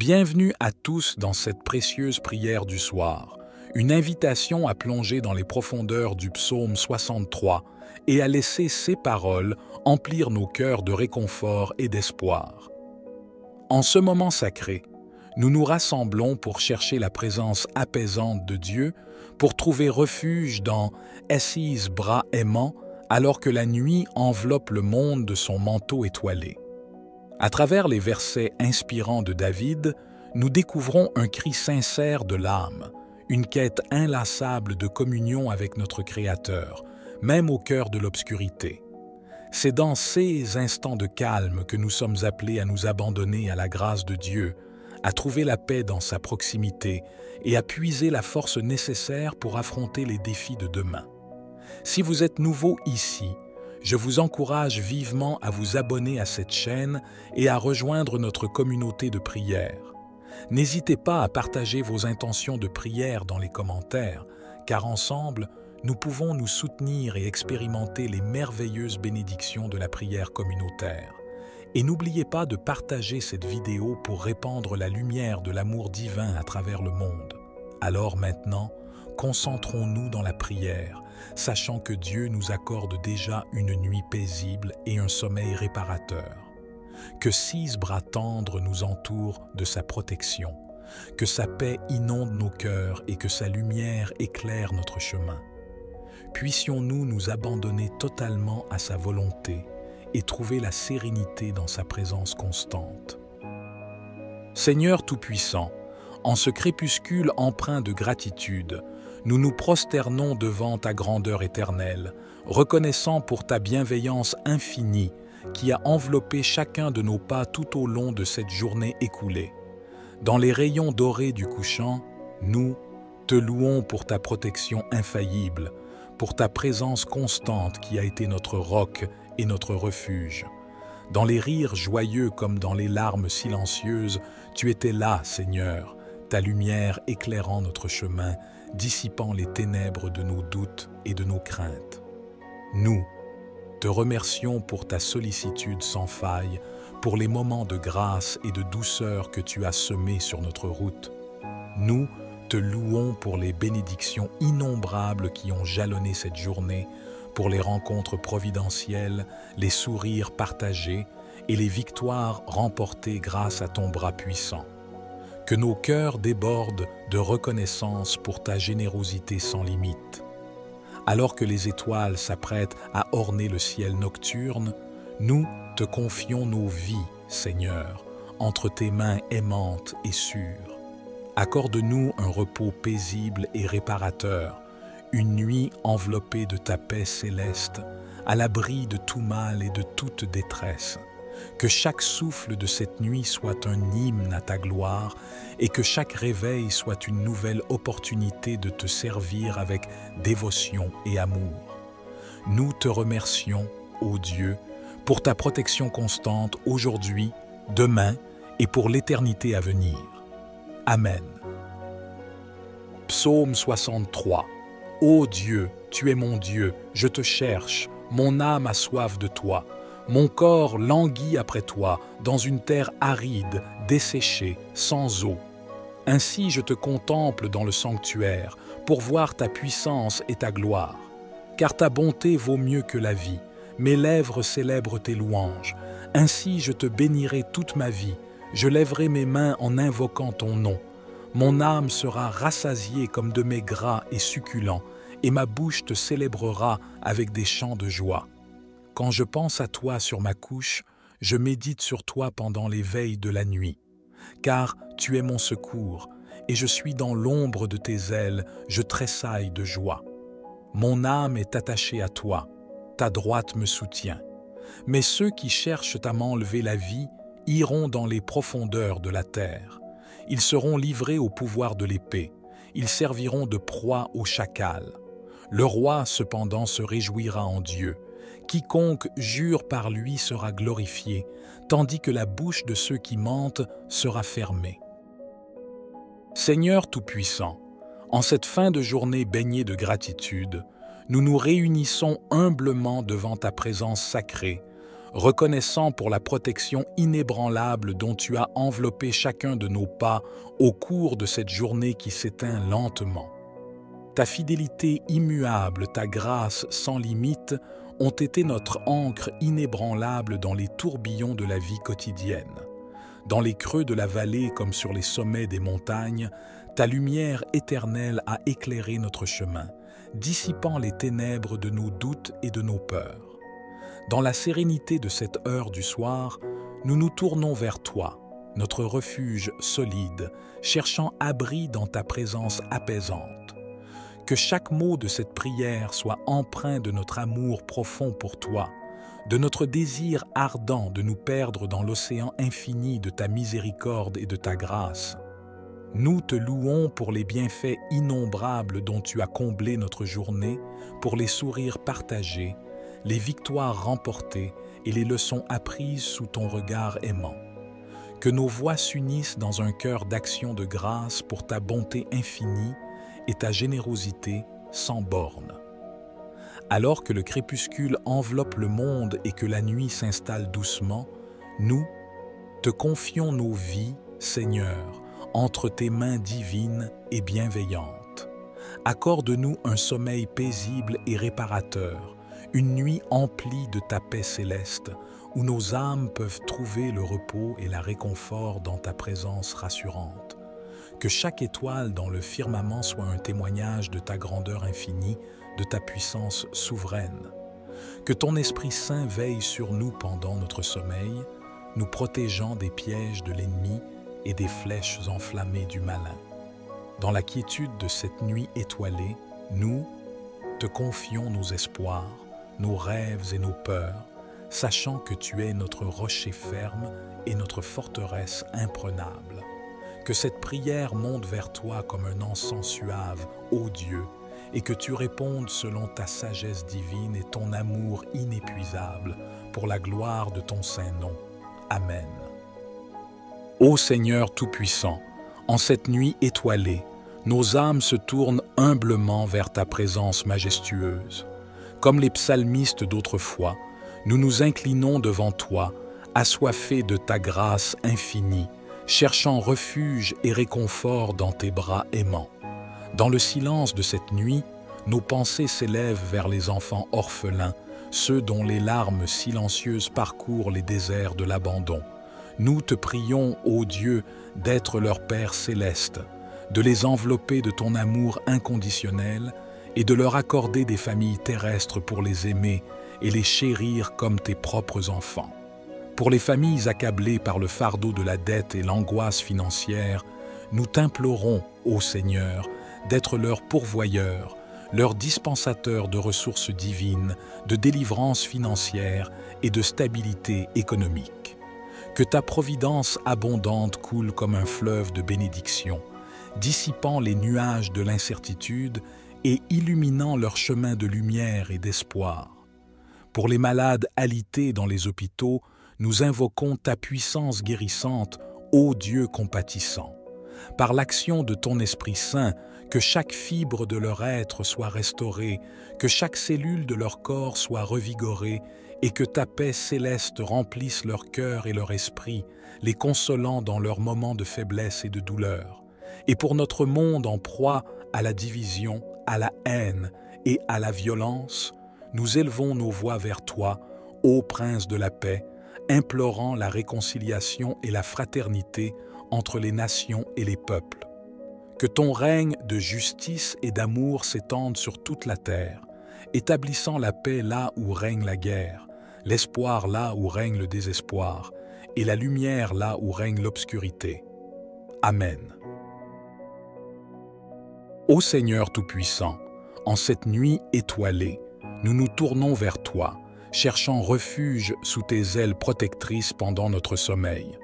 Bienvenue à tous dans cette précieuse prière du soir, une invitation à plonger dans les profondeurs du psaume 63 et à laisser ces paroles emplir nos cœurs de réconfort et d'espoir. En ce moment sacré, nous nous rassemblons pour chercher la présence apaisante de Dieu, pour trouver refuge dans « Essis bras aimants » alors que la nuit enveloppe le monde de son manteau étoilé. À travers les versets inspirants de David, nous découvrons un cri sincère de l'âme, une quête inlassable de communion avec notre Créateur, même au cœur de l'obscurité. C'est dans ces instants de calme que nous sommes appelés à nous abandonner à la grâce de Dieu, à trouver la paix dans sa proximité et à puiser la force nécessaire pour affronter les défis de demain. Si vous êtes nouveau ici, je vous encourage vivement à vous abonner à cette chaîne et à rejoindre notre communauté de prière. N'hésitez pas à partager vos intentions de prière dans les commentaires, car ensemble, nous pouvons nous soutenir et expérimenter les merveilleuses bénédictions de la prière communautaire. Et n'oubliez pas de partager cette vidéo pour répandre la lumière de l'amour divin à travers le monde. Alors maintenant, concentrons-nous dans la prière, sachant que Dieu nous accorde déjà une nuit paisible et un sommeil réparateur. Que 6 bras tendres nous entourent de sa protection, que sa paix inonde nos cœurs et que sa lumière éclaire notre chemin. Puissions-nous nous abandonner totalement à sa volonté et trouver la sérénité dans sa présence constante. Seigneur Tout-Puissant, en ce crépuscule empreint de gratitude, nous nous prosternons devant ta grandeur éternelle, reconnaissant pour ta bienveillance infinie qui a enveloppé chacun de nos pas tout au long de cette journée écoulée. Dans les rayons dorés du couchant, nous te louons pour ta protection infaillible, pour ta présence constante qui a été notre roc et notre refuge. Dans les rires joyeux comme dans les larmes silencieuses, tu étais là, Seigneur, ta lumière éclairant notre chemin, dissipant les ténèbres de nos doutes et de nos craintes. Nous te remercions pour ta sollicitude sans faille, pour les moments de grâce et de douceur que tu as semés sur notre route. Nous te louons pour les bénédictions innombrables qui ont jalonné cette journée, pour les rencontres providentielles, les sourires partagés et les victoires remportées grâce à ton bras puissant. Que nos cœurs débordent de reconnaissance pour ta générosité sans limite. Alors que les étoiles s'apprêtent à orner le ciel nocturne, nous te confions nos vies, Seigneur, entre tes mains aimantes et sûres. Accorde-nous un repos paisible et réparateur, une nuit enveloppée de ta paix céleste, à l'abri de tout mal et de toute détresse. Que chaque souffle de cette nuit soit un hymne à ta gloire et que chaque réveil soit une nouvelle opportunité de te servir avec dévotion et amour. Nous te remercions, ô Dieu, pour ta protection constante aujourd'hui, demain et pour l'éternité à venir. Amen. Psaume 63. Ô Dieu, tu es mon Dieu, je te cherche, mon âme a soif de toi. Mon corps languit après toi, dans une terre aride, desséchée, sans eau. Ainsi je te contemple dans le sanctuaire, pour voir ta puissance et ta gloire. Car ta bonté vaut mieux que la vie, mes lèvres célèbrent tes louanges. Ainsi je te bénirai toute ma vie, je lèverai mes mains en invoquant ton nom. Mon âme sera rassasiée comme de mets gras et succulents, et ma bouche te célébrera avec des chants de joie. Quand je pense à toi sur ma couche, je médite sur toi pendant les veilles de la nuit. Car tu es mon secours, et je suis dans l'ombre de tes ailes, je tressaille de joie. Mon âme est attachée à toi, ta droite me soutient. Mais ceux qui cherchent à m'enlever la vie iront dans les profondeurs de la terre. Ils seront livrés au pouvoir de l'épée, ils serviront de proie au chacal. Le roi, cependant, se réjouira en Dieu. Quiconque jure par lui sera glorifié, tandis que la bouche de ceux qui mentent sera fermée. Seigneur Tout-Puissant, en cette fin de journée baignée de gratitude, nous nous réunissons humblement devant ta présence sacrée, reconnaissant pour la protection inébranlable dont tu as enveloppé chacun de nos pas au cours de cette journée qui s'éteint lentement. Ta fidélité immuable, ta grâce sans limite ont été notre ancre inébranlable dans les tourbillons de la vie quotidienne. Dans les creux de la vallée comme sur les sommets des montagnes, ta lumière éternelle a éclairé notre chemin, dissipant les ténèbres de nos doutes et de nos peurs. Dans la sérénité de cette heure du soir, nous nous tournons vers toi, notre refuge solide, cherchant abri dans ta présence apaisante. Que chaque mot de cette prière soit empreint de notre amour profond pour toi, de notre désir ardent de nous perdre dans l'océan infini de ta miséricorde et de ta grâce. Nous te louons pour les bienfaits innombrables dont tu as comblé notre journée, pour les sourires partagés, les victoires remportées et les leçons apprises sous ton regard aimant. Que nos voix s'unissent dans un cœur d'action de grâce pour ta bonté infinie et ta générosité sans bornes. Alors que le crépuscule enveloppe le monde et que la nuit s'installe doucement, nous te confions nos vies, Seigneur, entre tes mains divines et bienveillantes. Accorde-nous un sommeil paisible et réparateur, une nuit emplie de ta paix céleste, où nos âmes peuvent trouver le repos et la réconfort dans ta présence rassurante. Que chaque étoile dans le firmament soit un témoignage de ta grandeur infinie, de ta puissance souveraine. Que ton Esprit Saint veille sur nous pendant notre sommeil, nous protégeant des pièges de l'ennemi et des flèches enflammées du malin. Dans la quiétude de cette nuit étoilée, nous te confions nos espoirs, nos rêves et nos peurs, sachant que tu es notre rocher ferme et notre forteresse imprenable. Que cette prière monte vers toi comme un encens suave, ô Dieu, et que tu répondes selon ta sagesse divine et ton amour inépuisable, pour la gloire de ton saint nom. Amen. Ô Seigneur Tout-Puissant, en cette nuit étoilée, nos âmes se tournent humblement vers ta présence majestueuse. Comme les psalmistes d'autrefois, nous nous inclinons devant toi, assoiffés de ta grâce infinie, cherchant refuge et réconfort dans tes bras aimants. Dans le silence de cette nuit, nos pensées s'élèvent vers les enfants orphelins, ceux dont les larmes silencieuses parcourent les déserts de l'abandon. Nous te prions, ô Dieu, d'être leur Père céleste, de les envelopper de ton amour inconditionnel et de leur accorder des familles terrestres pour les aimer et les chérir comme tes propres enfants. Pour les familles accablées par le fardeau de la dette et l'angoisse financière, nous t'implorons, ô Seigneur, d'être leur pourvoyeur, leur dispensateur de ressources divines, de délivrance financière et de stabilité économique. Que ta providence abondante coule comme un fleuve de bénédiction, dissipant les nuages de l'incertitude et illuminant leur chemin de lumière et d'espoir. Pour les malades alités dans les hôpitaux, nous invoquons ta puissance guérissante, ô Dieu compatissant. Par l'action de ton Esprit Saint, que chaque fibre de leur être soit restaurée, que chaque cellule de leur corps soit revigorée, et que ta paix céleste remplisse leur cœur et leur esprit, les consolant dans leurs moments de faiblesse et de douleur. Et pour notre monde en proie à la division, à la haine et à la violence, nous élevons nos voix vers toi, ô Prince de la paix, implorant la réconciliation et la fraternité entre les nations et les peuples. Que ton règne de justice et d'amour s'étende sur toute la terre, établissant la paix là où règne la guerre, l'espoir là où règne le désespoir, et la lumière là où règne l'obscurité. Amen. Ô Seigneur Tout-Puissant, en cette nuit étoilée, nous nous tournons vers toi, cherchant refuge sous tes ailes protectrices pendant notre sommeil.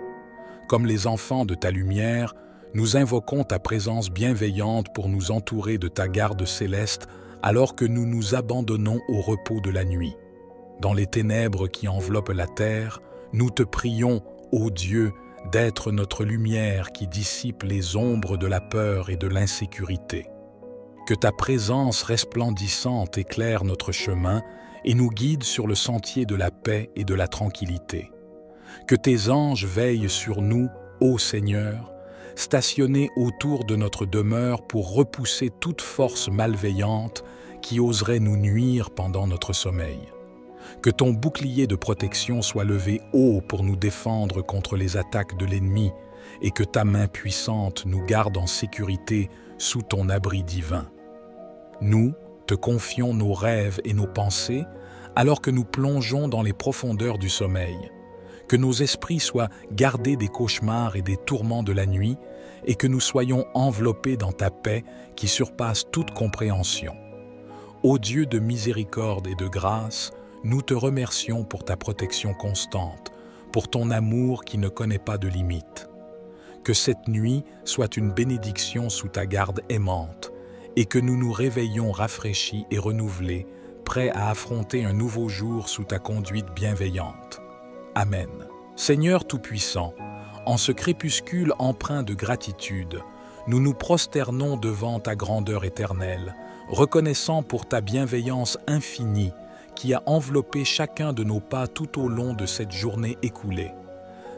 Comme les enfants de ta lumière, nous invoquons ta présence bienveillante pour nous entourer de ta garde céleste alors que nous nous abandonnons au repos de la nuit. Dans les ténèbres qui enveloppent la terre, nous te prions, ô Dieu, d'être notre lumière qui dissipe les ombres de la peur et de l'insécurité. Que ta présence resplendissante éclaire notre chemin et nous guide sur le sentier de la paix et de la tranquillité. Que tes anges veillent sur nous, ô Seigneur, stationnés autour de notre demeure pour repousser toute force malveillante qui oserait nous nuire pendant notre sommeil. Que ton bouclier de protection soit levé haut pour nous défendre contre les attaques de l'ennemi et que ta main puissante nous garde en sécurité sous ton abri divin. Nous te confions nos rêves et nos pensées alors que nous plongeons dans les profondeurs du sommeil. Que nos esprits soient gardés des cauchemars et des tourments de la nuit et que nous soyons enveloppés dans ta paix qui surpasse toute compréhension. Ô Dieu de miséricorde et de grâce, nous te remercions pour ta protection constante, pour ton amour qui ne connaît pas de limite. Que cette nuit soit une bénédiction sous ta garde aimante et que nous nous réveillions rafraîchis et renouvelés, prêts à affronter un nouveau jour sous ta conduite bienveillante. Amen. Seigneur Tout-Puissant, en ce crépuscule empreint de gratitude, nous nous prosternons devant ta grandeur éternelle, reconnaissant pour ta bienveillance infinie qui a enveloppé chacun de nos pas tout au long de cette journée écoulée.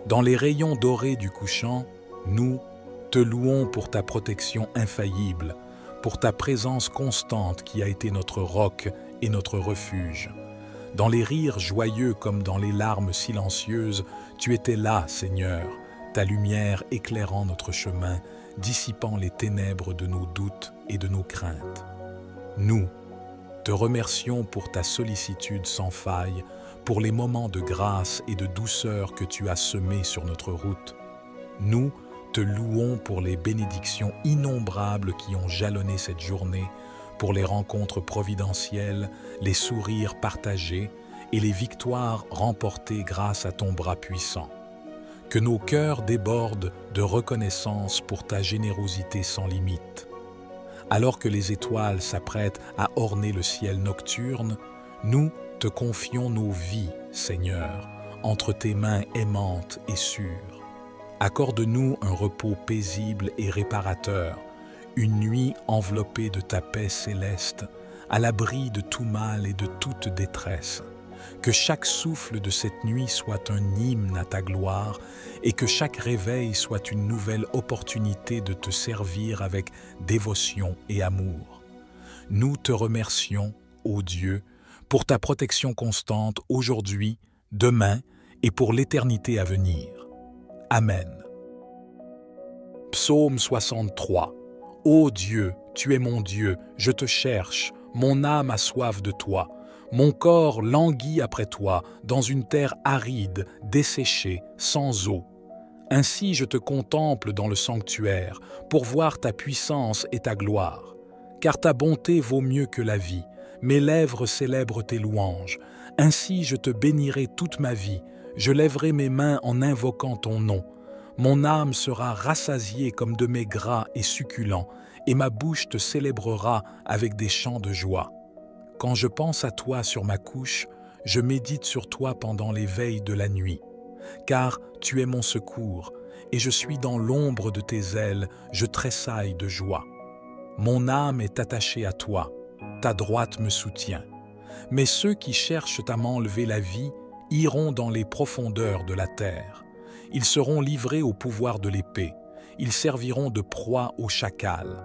Dans les rayons dorés du couchant, nous te louons pour ta protection infaillible, pour ta présence constante qui a été notre roc et notre refuge. Dans les rires joyeux comme dans les larmes silencieuses, tu étais là, Seigneur, ta lumière éclairant notre chemin, dissipant les ténèbres de nos doutes et de nos craintes. Nous te remercions pour ta sollicitude sans faille, pour les moments de grâce et de douceur que tu as semés sur notre route. Nous te louons pour les bénédictions innombrables qui ont jalonné cette journée, pour les rencontres providentielles, les sourires partagés et les victoires remportées grâce à ton bras puissant. Que nos cœurs débordent de reconnaissance pour ta générosité sans limite. Alors que les étoiles s'apprêtent à orner le ciel nocturne, nous te confions nos vies, Seigneur, entre tes mains aimantes et sûres. Accorde-nous un repos paisible et réparateur, une nuit enveloppée de ta paix céleste, à l'abri de tout mal et de toute détresse. Que chaque souffle de cette nuit soit un hymne à ta gloire et que chaque réveil soit une nouvelle opportunité de te servir avec dévotion et amour. Nous te remercions, ô Dieu, pour ta protection constante aujourd'hui, demain et pour l'éternité à venir. Amen. Psaume 63. Ô Dieu, tu es mon Dieu, je te cherche, mon âme a soif de toi. Mon corps languit après toi dans une terre aride, desséchée, sans eau. Ainsi je te contemple dans le sanctuaire pour voir ta puissance et ta gloire. Car ta bonté vaut mieux que la vie, mes lèvres célèbrent tes louanges. Ainsi je te bénirai toute ma vie, je lèverai mes mains en invoquant ton nom. Mon âme sera rassasiée comme de mets gras et succulents, et ma bouche te célébrera avec des chants de joie. Quand je pense à toi sur ma couche, je médite sur toi pendant les veilles de la nuit. Car tu es mon secours, et je suis dans l'ombre de tes ailes, je tressaille de joie. Mon âme est attachée à toi, ta droite me soutient. Mais ceux qui cherchent à m'enlever la vie iront dans les profondeurs de la terre. Ils seront livrés au pouvoir de l'épée, ils serviront de proie au chacal.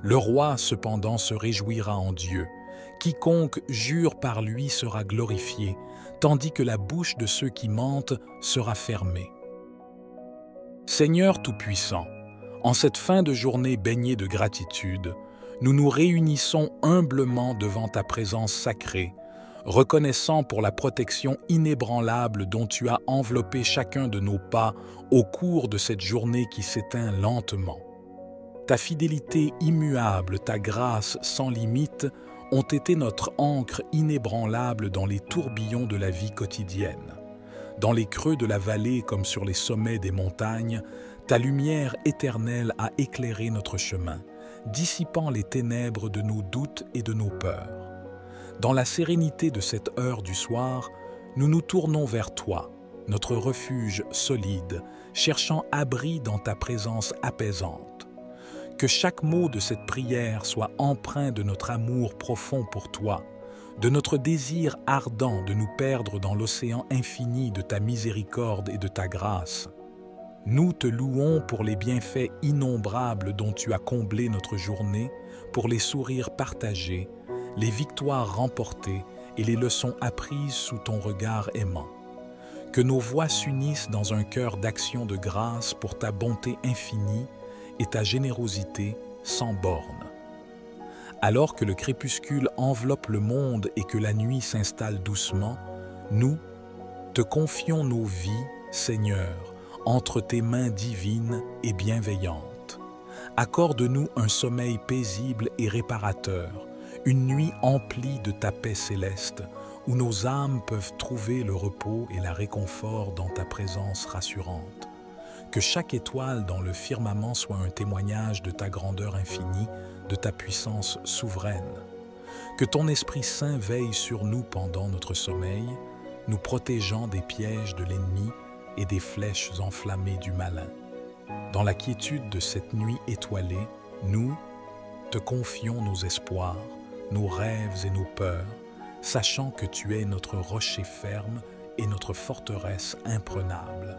Le roi, cependant, se réjouira en Dieu. Quiconque jure par lui sera glorifié, tandis que la bouche de ceux qui mentent sera fermée. Seigneur Tout-Puissant, en cette fin de journée baignée de gratitude, nous nous réunissons humblement devant ta présence sacrée, reconnaissant pour la protection inébranlable dont tu as enveloppé chacun de nos pas au cours de cette journée qui s'éteint lentement. Ta fidélité immuable, ta grâce sans limite ont été notre ancre inébranlable dans les tourbillons de la vie quotidienne. Dans les creux de la vallée comme sur les sommets des montagnes, ta lumière éternelle a éclairé notre chemin, dissipant les ténèbres de nos doutes et de nos peurs. Dans la sérénité de cette heure du soir, nous nous tournons vers toi, notre refuge solide, cherchant abri dans ta présence apaisante. Que chaque mot de cette prière soit empreint de notre amour profond pour toi, de notre désir ardent de nous perdre dans l'océan infini de ta miséricorde et de ta grâce. Nous te louons pour les bienfaits innombrables dont tu as comblé notre journée, pour les sourires partagés, les victoires remportées et les leçons apprises sous ton regard aimant. Que nos voix s'unissent dans un cœur d'action de grâce pour ta bonté infinie et ta générosité sans bornes. Alors que le crépuscule enveloppe le monde et que la nuit s'installe doucement, nous te confions nos vies, Seigneur, entre tes mains divines et bienveillantes. Accorde-nous un sommeil paisible et réparateur, une nuit emplie de ta paix céleste, où nos âmes peuvent trouver le repos et la réconfort dans ta présence rassurante. Que chaque étoile dans le firmament soit un témoignage de ta grandeur infinie, de ta puissance souveraine. Que ton Esprit Saint veille sur nous pendant notre sommeil, nous protégeant des pièges de l'ennemi et des flèches enflammées du malin. Dans la quiétude de cette nuit étoilée, nous te confions nos espoirs, nos rêves et nos peurs, sachant que tu es notre rocher ferme et notre forteresse imprenable.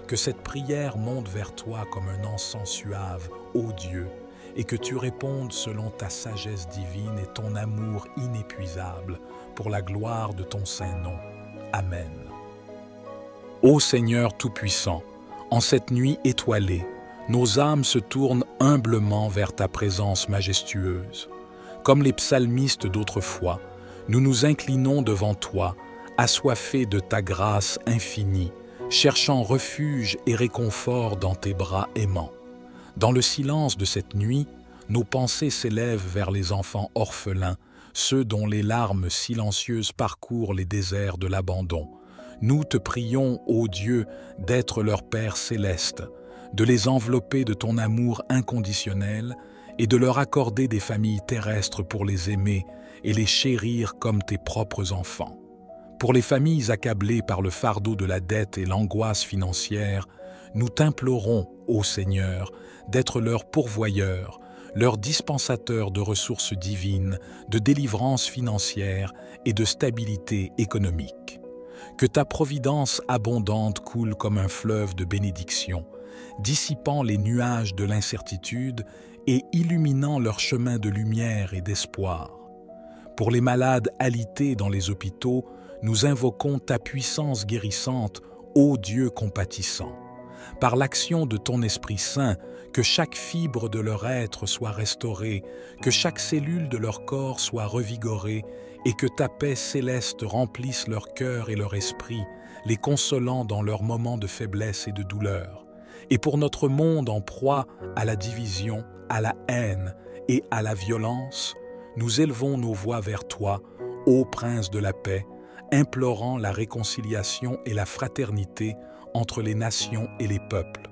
Que cette prière monte vers toi comme un encens suave, ô Dieu, et que tu répondes selon ta sagesse divine et ton amour inépuisable, pour la gloire de ton saint nom. Amen. Ô Seigneur Tout-Puissant, en cette nuit étoilée, nos âmes se tournent humblement vers ta présence majestueuse. Comme les psalmistes d'autrefois, nous nous inclinons devant toi, assoiffés de ta grâce infinie, cherchant refuge et réconfort dans tes bras aimants. Dans le silence de cette nuit, nos pensées s'élèvent vers les enfants orphelins, ceux dont les larmes silencieuses parcourent les déserts de l'abandon. Nous te prions, ô Dieu, d'être leur Père céleste, de les envelopper de ton amour inconditionnel et de leur accorder des familles terrestres pour les aimer et les chérir comme tes propres enfants. Pour les familles accablées par le fardeau de la dette et l'angoisse financière, nous t'implorons, ô Seigneur, d'être leur pourvoyeur, leur dispensateur de ressources divines, de délivrance financière et de stabilité économique. Que ta providence abondante coule comme un fleuve de bénédiction, dissipant les nuages de l'incertitude et illuminant leur chemin de lumière et d'espoir. Pour les malades alités dans les hôpitaux, nous invoquons ta puissance guérissante, ô Dieu compatissant. Par l'action de ton Esprit Saint, que chaque fibre de leur être soit restaurée, que chaque cellule de leur corps soit revigorée, et que ta paix céleste remplisse leur cœur et leur esprit, les consolant dans leurs moments de faiblesse et de douleur. Et pour notre monde en proie à la division, à la haine et à la violence, nous élevons nos voix vers toi, ô Prince de la paix, implorant la réconciliation et la fraternité entre les nations et les peuples.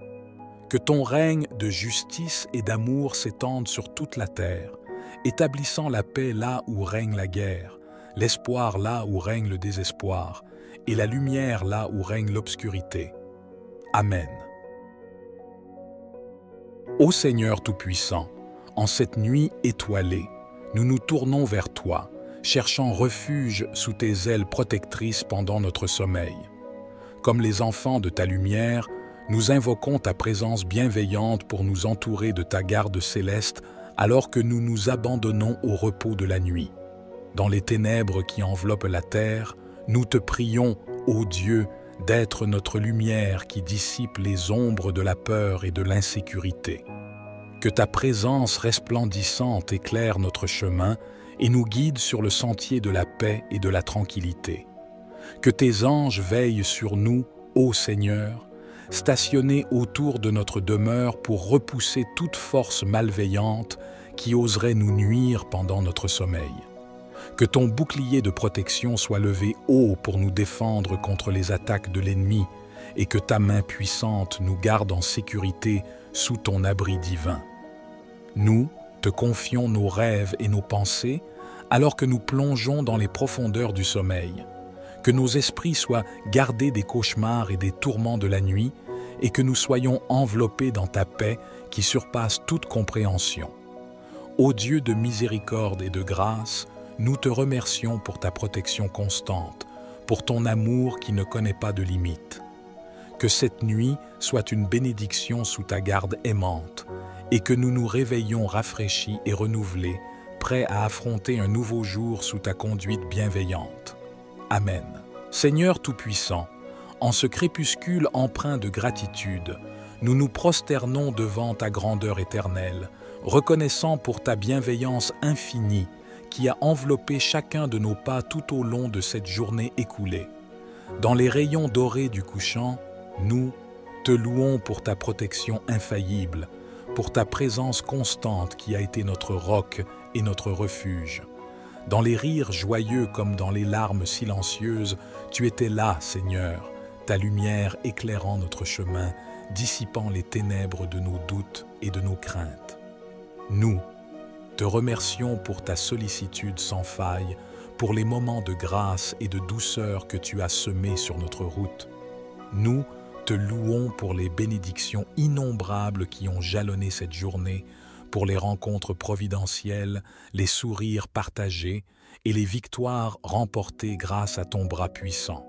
Que ton règne de justice et d'amour s'étende sur toute la terre, établissant la paix là où règne la guerre, l'espoir là où règne le désespoir, et la lumière là où règne l'obscurité. Amen. Ô Seigneur Tout-Puissant, en cette nuit étoilée, nous nous tournons vers toi, cherchant refuge sous tes ailes protectrices pendant notre sommeil. Comme les enfants de ta lumière, nous invoquons ta présence bienveillante pour nous entourer de ta garde céleste alors que nous nous abandonnons au repos de la nuit. Dans les ténèbres qui enveloppent la terre, nous te prions, ô Dieu, d'être notre lumière qui dissipe les ombres de la peur et de l'insécurité. Que ta présence resplendissante éclaire notre chemin et nous guide sur le sentier de la paix et de la tranquillité. Que tes anges veillent sur nous, ô Seigneur, stationnés autour de notre demeure pour repousser toute force malveillante qui oserait nous nuire pendant notre sommeil. Que ton bouclier de protection soit levé haut pour nous défendre contre les attaques de l'ennemi et que ta main puissante nous garde en sécurité sous ton abri divin. Nous te confions nos rêves et nos pensées alors que nous plongeons dans les profondeurs du sommeil. Que nos esprits soient gardés des cauchemars et des tourments de la nuit et que nous soyons enveloppés dans ta paix qui surpasse toute compréhension. Ô Dieu de miséricorde et de grâce, Nous te remercions pour ta protection constante, pour ton amour qui ne connaît pas de limite. Que cette nuit soit une bénédiction sous ta garde aimante, et que nous nous réveillions rafraîchis et renouvelés, prêts à affronter un nouveau jour sous ta conduite bienveillante. Amen. Seigneur Tout-Puissant, en ce crépuscule empreint de gratitude, nous nous prosternons devant ta grandeur éternelle, reconnaissant pour ta bienveillance infinie qui a enveloppé chacun de nos pas tout au long de cette journée écoulée. Dans les rayons dorés du couchant, nous te louons pour ta protection infaillible, pour ta présence constante qui a été notre roc et notre refuge. Dans les rires joyeux comme dans les larmes silencieuses, tu étais là, Seigneur, ta lumière éclairant notre chemin, dissipant les ténèbres de nos doutes et de nos craintes. Nous te remercions pour ta sollicitude sans faille, pour les moments de grâce et de douceur que tu as semés sur notre route. Nous te louons pour les bénédictions innombrables qui ont jalonné cette journée, pour les rencontres providentielles, les sourires partagés et les victoires remportées grâce à ton bras puissant.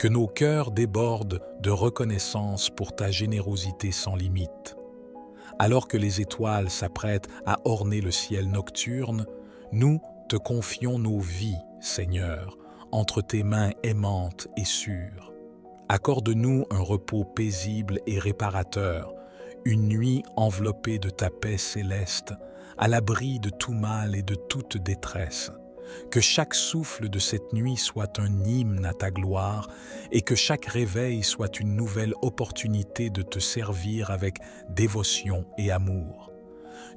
Que nos cœurs débordent de reconnaissance pour ta générosité sans limite. Alors que les étoiles s'apprêtent à orner le ciel nocturne, nous te confions nos vies, Seigneur, entre tes mains aimantes et sûres. Accorde-nous un repos paisible et réparateur, une nuit enveloppée de ta paix céleste, à l'abri de tout mal et de toute détresse. Que chaque souffle de cette nuit soit un hymne à ta gloire et que chaque réveil soit une nouvelle opportunité de te servir avec dévotion et amour.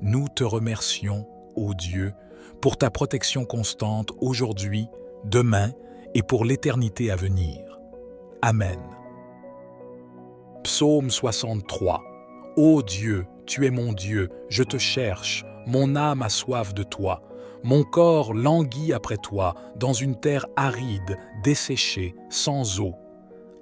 Nous te remercions, ô Dieu, pour ta protection constante aujourd'hui, demain et pour l'éternité à venir. Amen. Psaume 63. Ô Dieu, tu es mon Dieu, je te cherche, mon âme a soif de toi. Mon corps languit après toi dans une terre aride, desséchée, sans eau.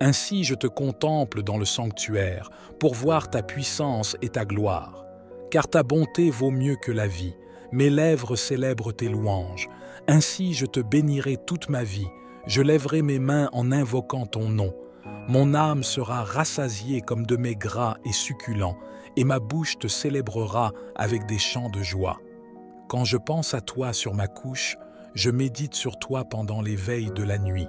Ainsi je te contemple dans le sanctuaire pour voir ta puissance et ta gloire. Car ta bonté vaut mieux que la vie, mes lèvres célèbrent tes louanges. Ainsi je te bénirai toute ma vie, je lèverai mes mains en invoquant ton nom. Mon âme sera rassasiée comme de mets gras et succulents, et ma bouche te célébrera avec des chants de joie. Quand je pense à toi sur ma couche, je médite sur toi pendant les veilles de la nuit.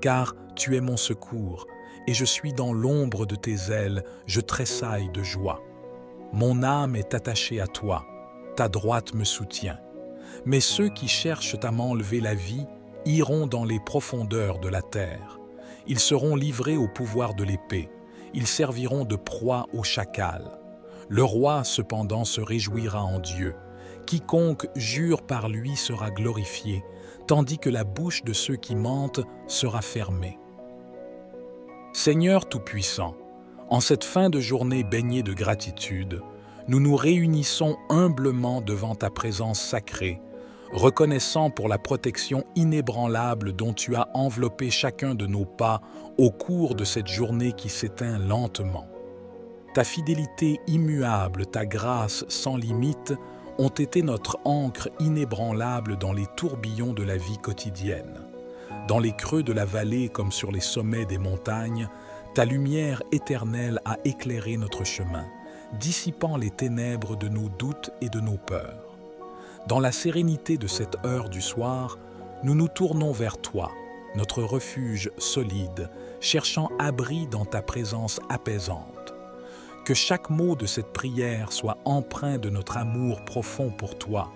Car tu es mon secours, et je suis dans l'ombre de tes ailes, je tressaille de joie. Mon âme est attachée à toi, ta droite me soutient. Mais ceux qui cherchent à m'enlever la vie iront dans les profondeurs de la terre. Ils seront livrés au pouvoir de l'épée, ils serviront de proie au chacal. Le roi, cependant, se réjouira en Dieu. Quiconque jure par lui sera glorifié, tandis que la bouche de ceux qui mentent sera fermée. Seigneur Tout-Puissant, en cette fin de journée baignée de gratitude, nous nous réunissons humblement devant ta présence sacrée, reconnaissant pour la protection inébranlable dont tu as enveloppé chacun de nos pas au cours de cette journée qui s'éteint lentement. Ta fidélité immuable, ta grâce sans limite ont été notre ancre inébranlable dans les tourbillons de la vie quotidienne. Dans les creux de la vallée comme sur les sommets des montagnes, ta lumière éternelle a éclairé notre chemin, dissipant les ténèbres de nos doutes et de nos peurs. Dans la sérénité de cette heure du soir, nous nous tournons vers toi, notre refuge solide, cherchant abri dans ta présence apaisante. Que chaque mot de cette prière soit empreint de notre amour profond pour toi,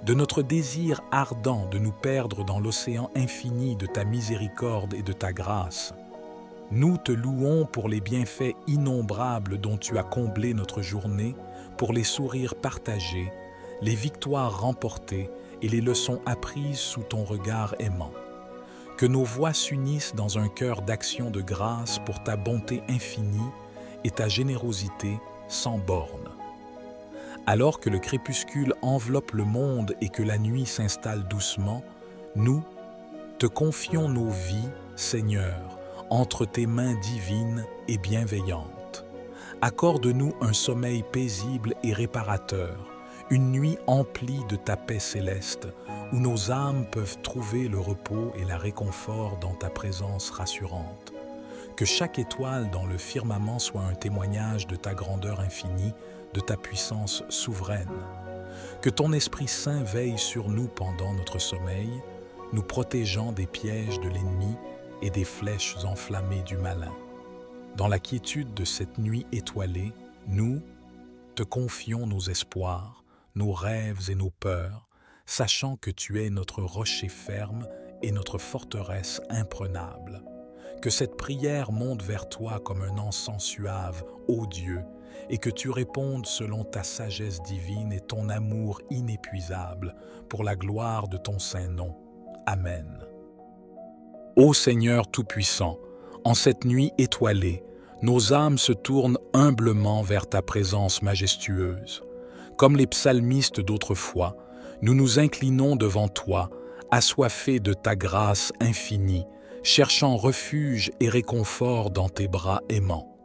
de notre désir ardent de nous perdre dans l'océan infini de ta miséricorde et de ta grâce. Nous te louons pour les bienfaits innombrables dont tu as comblé notre journée, pour les sourires partagés, les victoires remportées et les leçons apprises sous ton regard aimant. Que nos voix s'unissent dans un cœur d'action de grâce pour ta bonté infinie et ta générosité sans bornes. Alors que le crépuscule enveloppe le monde et que la nuit s'installe doucement, nous te confions nos vies, Seigneur, entre tes mains divines et bienveillantes. Accorde-nous un sommeil paisible et réparateur, une nuit emplie de ta paix céleste, où nos âmes peuvent trouver le repos et la réconfort dans ta présence rassurante. Que chaque étoile dans le firmament soit un témoignage de ta grandeur infinie, de ta puissance souveraine. Que ton Esprit Saint veille sur nous pendant notre sommeil, nous protégeant des pièges de l'ennemi et des flèches enflammées du malin. Dans la quiétude de cette nuit étoilée, nous te confions nos espoirs, nos rêves et nos peurs, sachant que tu es notre rocher ferme et notre forteresse imprenable. Que cette prière monte vers toi comme un encens suave, ô Dieu, et que tu répondes selon ta sagesse divine et ton amour inépuisable, pour la gloire de ton saint nom. Amen. Ô Seigneur Tout-Puissant, en cette nuit étoilée, nos âmes se tournent humblement vers ta présence majestueuse. Comme les psalmistes d'autrefois, nous nous inclinons devant toi, assoiffés de ta grâce infinie, cherchant refuge et réconfort dans tes bras aimants.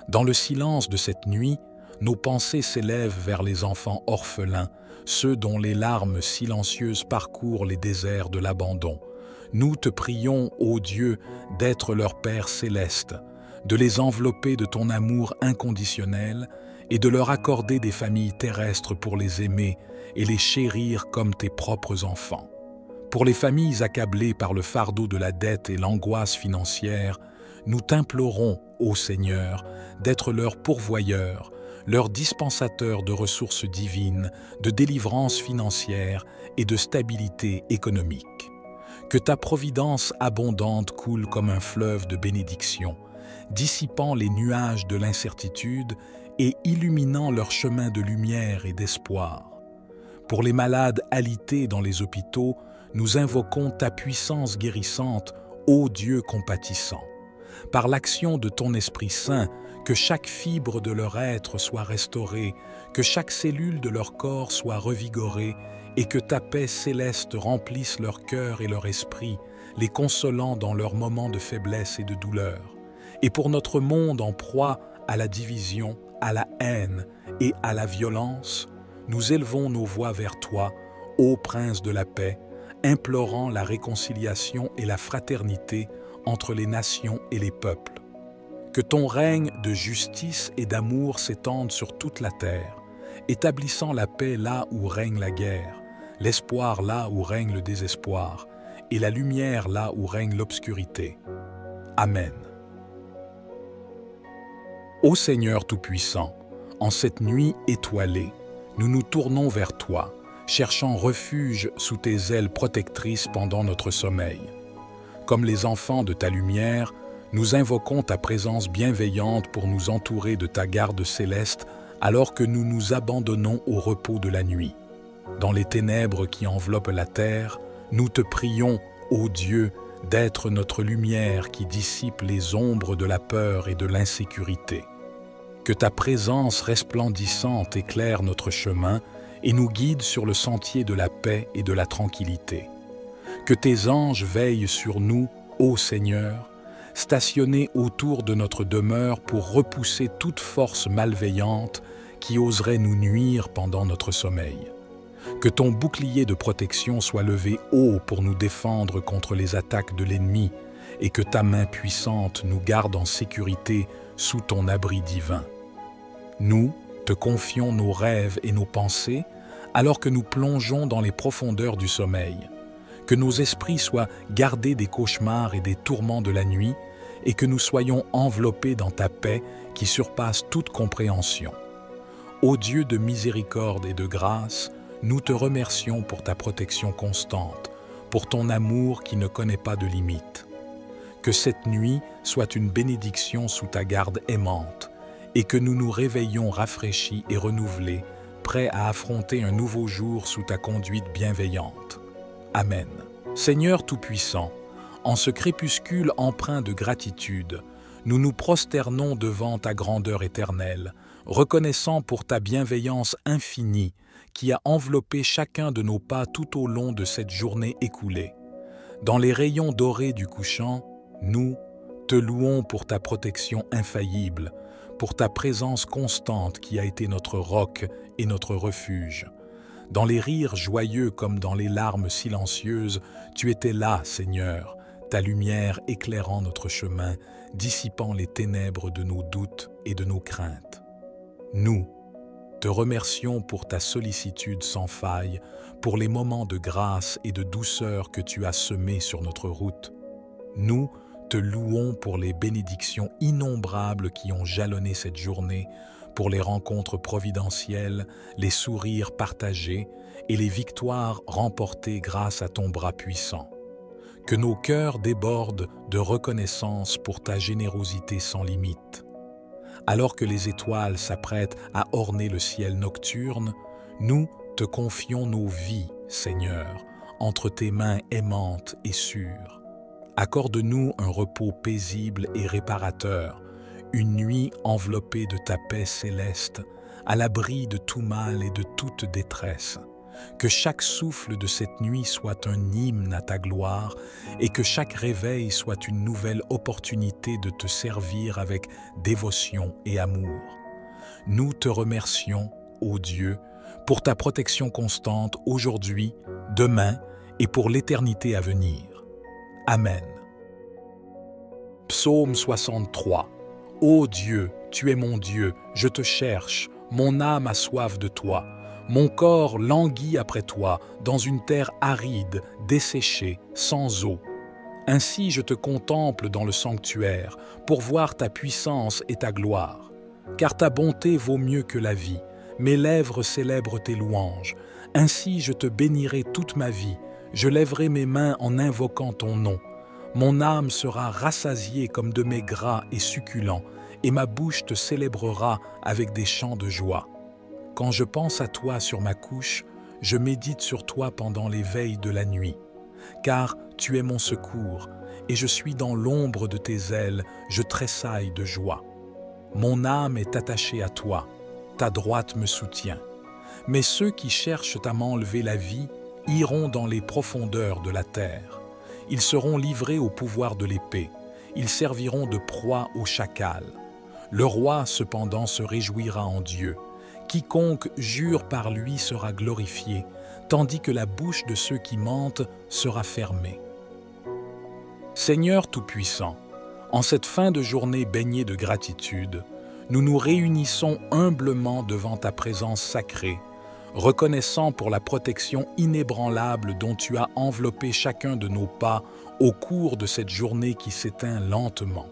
Dans le silence de cette nuit, nos pensées s'élèvent vers les enfants orphelins, ceux dont les larmes silencieuses parcourent les déserts de l'abandon. Nous te prions, ô Dieu, d'être leur Père céleste, de les envelopper de ton amour inconditionnel et de leur accorder des familles terrestres pour les aimer et les chérir comme tes propres enfants. Pour les familles accablées par le fardeau de la dette et l'angoisse financière, nous t'implorons, ô Seigneur, d'être leur pourvoyeur, leur dispensateur de ressources divines, de délivrance financière et de stabilité économique. Que ta providence abondante coule comme un fleuve de bénédiction, dissipant les nuages de l'incertitude et illuminant leur chemin de lumière et d'espoir. Pour les malades alités dans les hôpitaux, nous invoquons ta puissance guérissante, ô Dieu compatissant. Par l'action de ton Esprit Saint, que chaque fibre de leur être soit restaurée, que chaque cellule de leur corps soit revigorée, et que ta paix céleste remplisse leur cœur et leur esprit, les consolant dans leurs moments de faiblesse et de douleur. Et pour notre monde en proie à la division, à la haine et à la violence, nous élevons nos voix vers toi, ô Prince de la paix, implorant la réconciliation et la fraternité entre les nations et les peuples. Que ton règne de justice et d'amour s'étende sur toute la terre, établissant la paix là où règne la guerre, l'espoir là où règne le désespoir, et la lumière là où règne l'obscurité. Amen. Ô Seigneur Tout-Puissant, en cette nuit étoilée, nous nous tournons vers toi, cherchant refuge sous tes ailes protectrices pendant notre sommeil. Comme les enfants de ta lumière, nous invoquons ta présence bienveillante pour nous entourer de ta garde céleste alors que nous nous abandonnons au repos de la nuit. Dans les ténèbres qui enveloppent la terre, nous te prions, ô Dieu, d'être notre lumière qui dissipe les ombres de la peur et de l'insécurité. Que ta présence resplendissante éclaire notre chemin et nous guide sur le sentier de la paix et de la tranquillité. Que tes anges veillent sur nous, ô Seigneur, stationnés autour de notre demeure pour repousser toute force malveillante qui oserait nous nuire pendant notre sommeil. Que ton bouclier de protection soit levé haut pour nous défendre contre les attaques de l'ennemi et que ta main puissante nous garde en sécurité sous ton abri divin. Nous te confions nos rêves et nos pensées alors que nous plongeons dans les profondeurs du sommeil. Que nos esprits soient gardés des cauchemars et des tourments de la nuit et que nous soyons enveloppés dans ta paix qui surpasse toute compréhension. Ô Dieu de miséricorde et de grâce, nous te remercions pour ta protection constante, pour ton amour qui ne connaît pas de limite. Que cette nuit soit une bénédiction sous ta garde aimante et que nous nous réveillions rafraîchis et renouvelés, prêts à affronter un nouveau jour sous ta conduite bienveillante. Amen. Seigneur Tout-Puissant, en ce crépuscule empreint de gratitude, nous nous prosternons devant ta grandeur éternelle, reconnaissant pour ta bienveillance infinie qui a enveloppé chacun de nos pas tout au long de cette journée écoulée. Dans les rayons dorés du couchant, nous te louons pour ta protection infaillible, pour ta présence constante qui a été notre roc et notre refuge. Dans les rires joyeux comme dans les larmes silencieuses, tu étais là, Seigneur, ta lumière éclairant notre chemin, dissipant les ténèbres de nos doutes et de nos craintes. Nous te remercions pour ta sollicitude sans faille, pour les moments de grâce et de douceur que tu as semés sur notre route. Nous te louons pour les bénédictions innombrables qui ont jalonné cette journée, pour les rencontres providentielles, les sourires partagés et les victoires remportées grâce à ton bras puissant. Que nos cœurs débordent de reconnaissance pour ta générosité sans limite. Alors que les étoiles s'apprêtent à orner le ciel nocturne, nous te confions nos vies, Seigneur, entre tes mains aimantes et sûres. Accorde-nous un repos paisible et réparateur, une nuit enveloppée de ta paix céleste, à l'abri de tout mal et de toute détresse. Que chaque souffle de cette nuit soit un hymne à ta gloire et que chaque réveil soit une nouvelle opportunité de te servir avec dévotion et amour. Nous te remercions, ô Dieu, pour ta protection constante aujourd'hui, demain et pour l'éternité à venir. Amen. Psaume 63. Ô Dieu, tu es mon Dieu, je te cherche, mon âme a soif de toi. Mon corps languit après toi, dans une terre aride, desséchée, sans eau. Ainsi je te contemple dans le sanctuaire, pour voir ta puissance et ta gloire. Car ta bonté vaut mieux que la vie, mes lèvres célèbrent tes louanges. Ainsi je te bénirai toute ma vie, je lèverai mes mains en invoquant ton nom. Mon âme sera rassasiée comme de mets gras et succulents, et ma bouche te célébrera avec des chants de joie. Quand je pense à toi sur ma couche, je médite sur toi pendant les veilles de la nuit. Car tu es mon secours, et je suis dans l'ombre de tes ailes, je tressaille de joie. Mon âme est attachée à toi, ta droite me soutient. Mais ceux qui cherchent à m'enlever la vie iront dans les profondeurs de la terre. Ils seront livrés au pouvoir de l'épée, ils serviront de proie au chacal. Le roi, cependant, se réjouira en Dieu. Quiconque jure par lui sera glorifié, tandis que la bouche de ceux qui mentent sera fermée. Seigneur Tout-Puissant, en cette fin de journée baignée de gratitude, nous nous réunissons humblement devant ta présence sacrée, reconnaissant pour la protection inébranlable dont tu as enveloppé chacun de nos pas au cours de cette journée qui s'éteint lentement.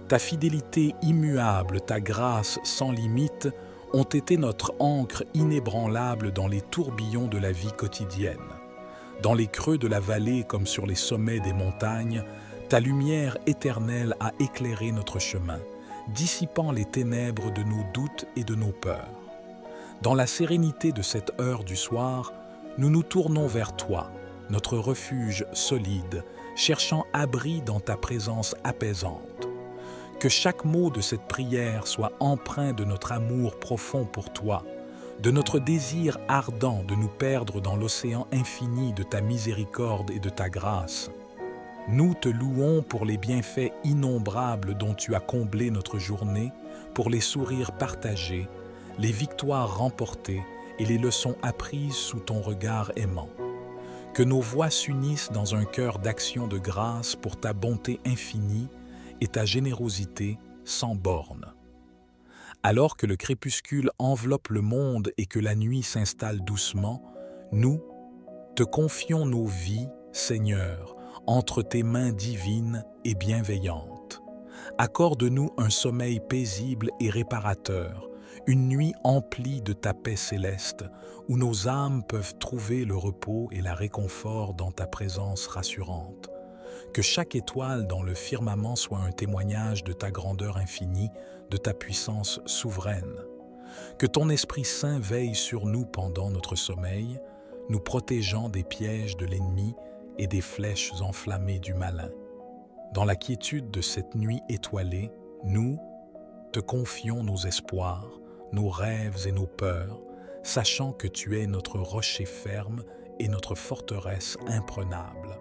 Ta fidélité immuable, ta grâce sans limite, ont été notre ancre inébranlable dans les tourbillons de la vie quotidienne. Dans les creux de la vallée comme sur les sommets des montagnes, ta lumière éternelle a éclairé notre chemin, dissipant les ténèbres de nos doutes et de nos peurs. Dans la sérénité de cette heure du soir, nous nous tournons vers toi, notre refuge solide, cherchant abri dans ta présence apaisante. Que chaque mot de cette prière soit empreint de notre amour profond pour toi, de notre désir ardent de nous perdre dans l'océan infini de ta miséricorde et de ta grâce. Nous te louons pour les bienfaits innombrables dont tu as comblé notre journée, pour les sourires partagés, les victoires remportées et les leçons apprises sous ton regard aimant. Que nos voix s'unissent dans un cœur d'action de grâce pour ta bonté infinie et ta générosité sans borne. Alors que le crépuscule enveloppe le monde et que la nuit s'installe doucement, nous te confions nos vies, Seigneur, entre tes mains divines et bienveillantes. Accorde-nous un sommeil paisible et réparateur, une nuit emplie de ta paix céleste, où nos âmes peuvent trouver le repos et la réconfort dans ta présence rassurante. Que chaque étoile dans le firmament soit un témoignage de ta grandeur infinie, de ta puissance souveraine. Que ton Esprit Saint veille sur nous pendant notre sommeil, nous protégeant des pièges de l'ennemi et des flèches enflammées du malin. Dans la quiétude de cette nuit étoilée, nous te confions nos espoirs, nos rêves et nos peurs, sachant que tu es notre rocher ferme et notre forteresse imprenable.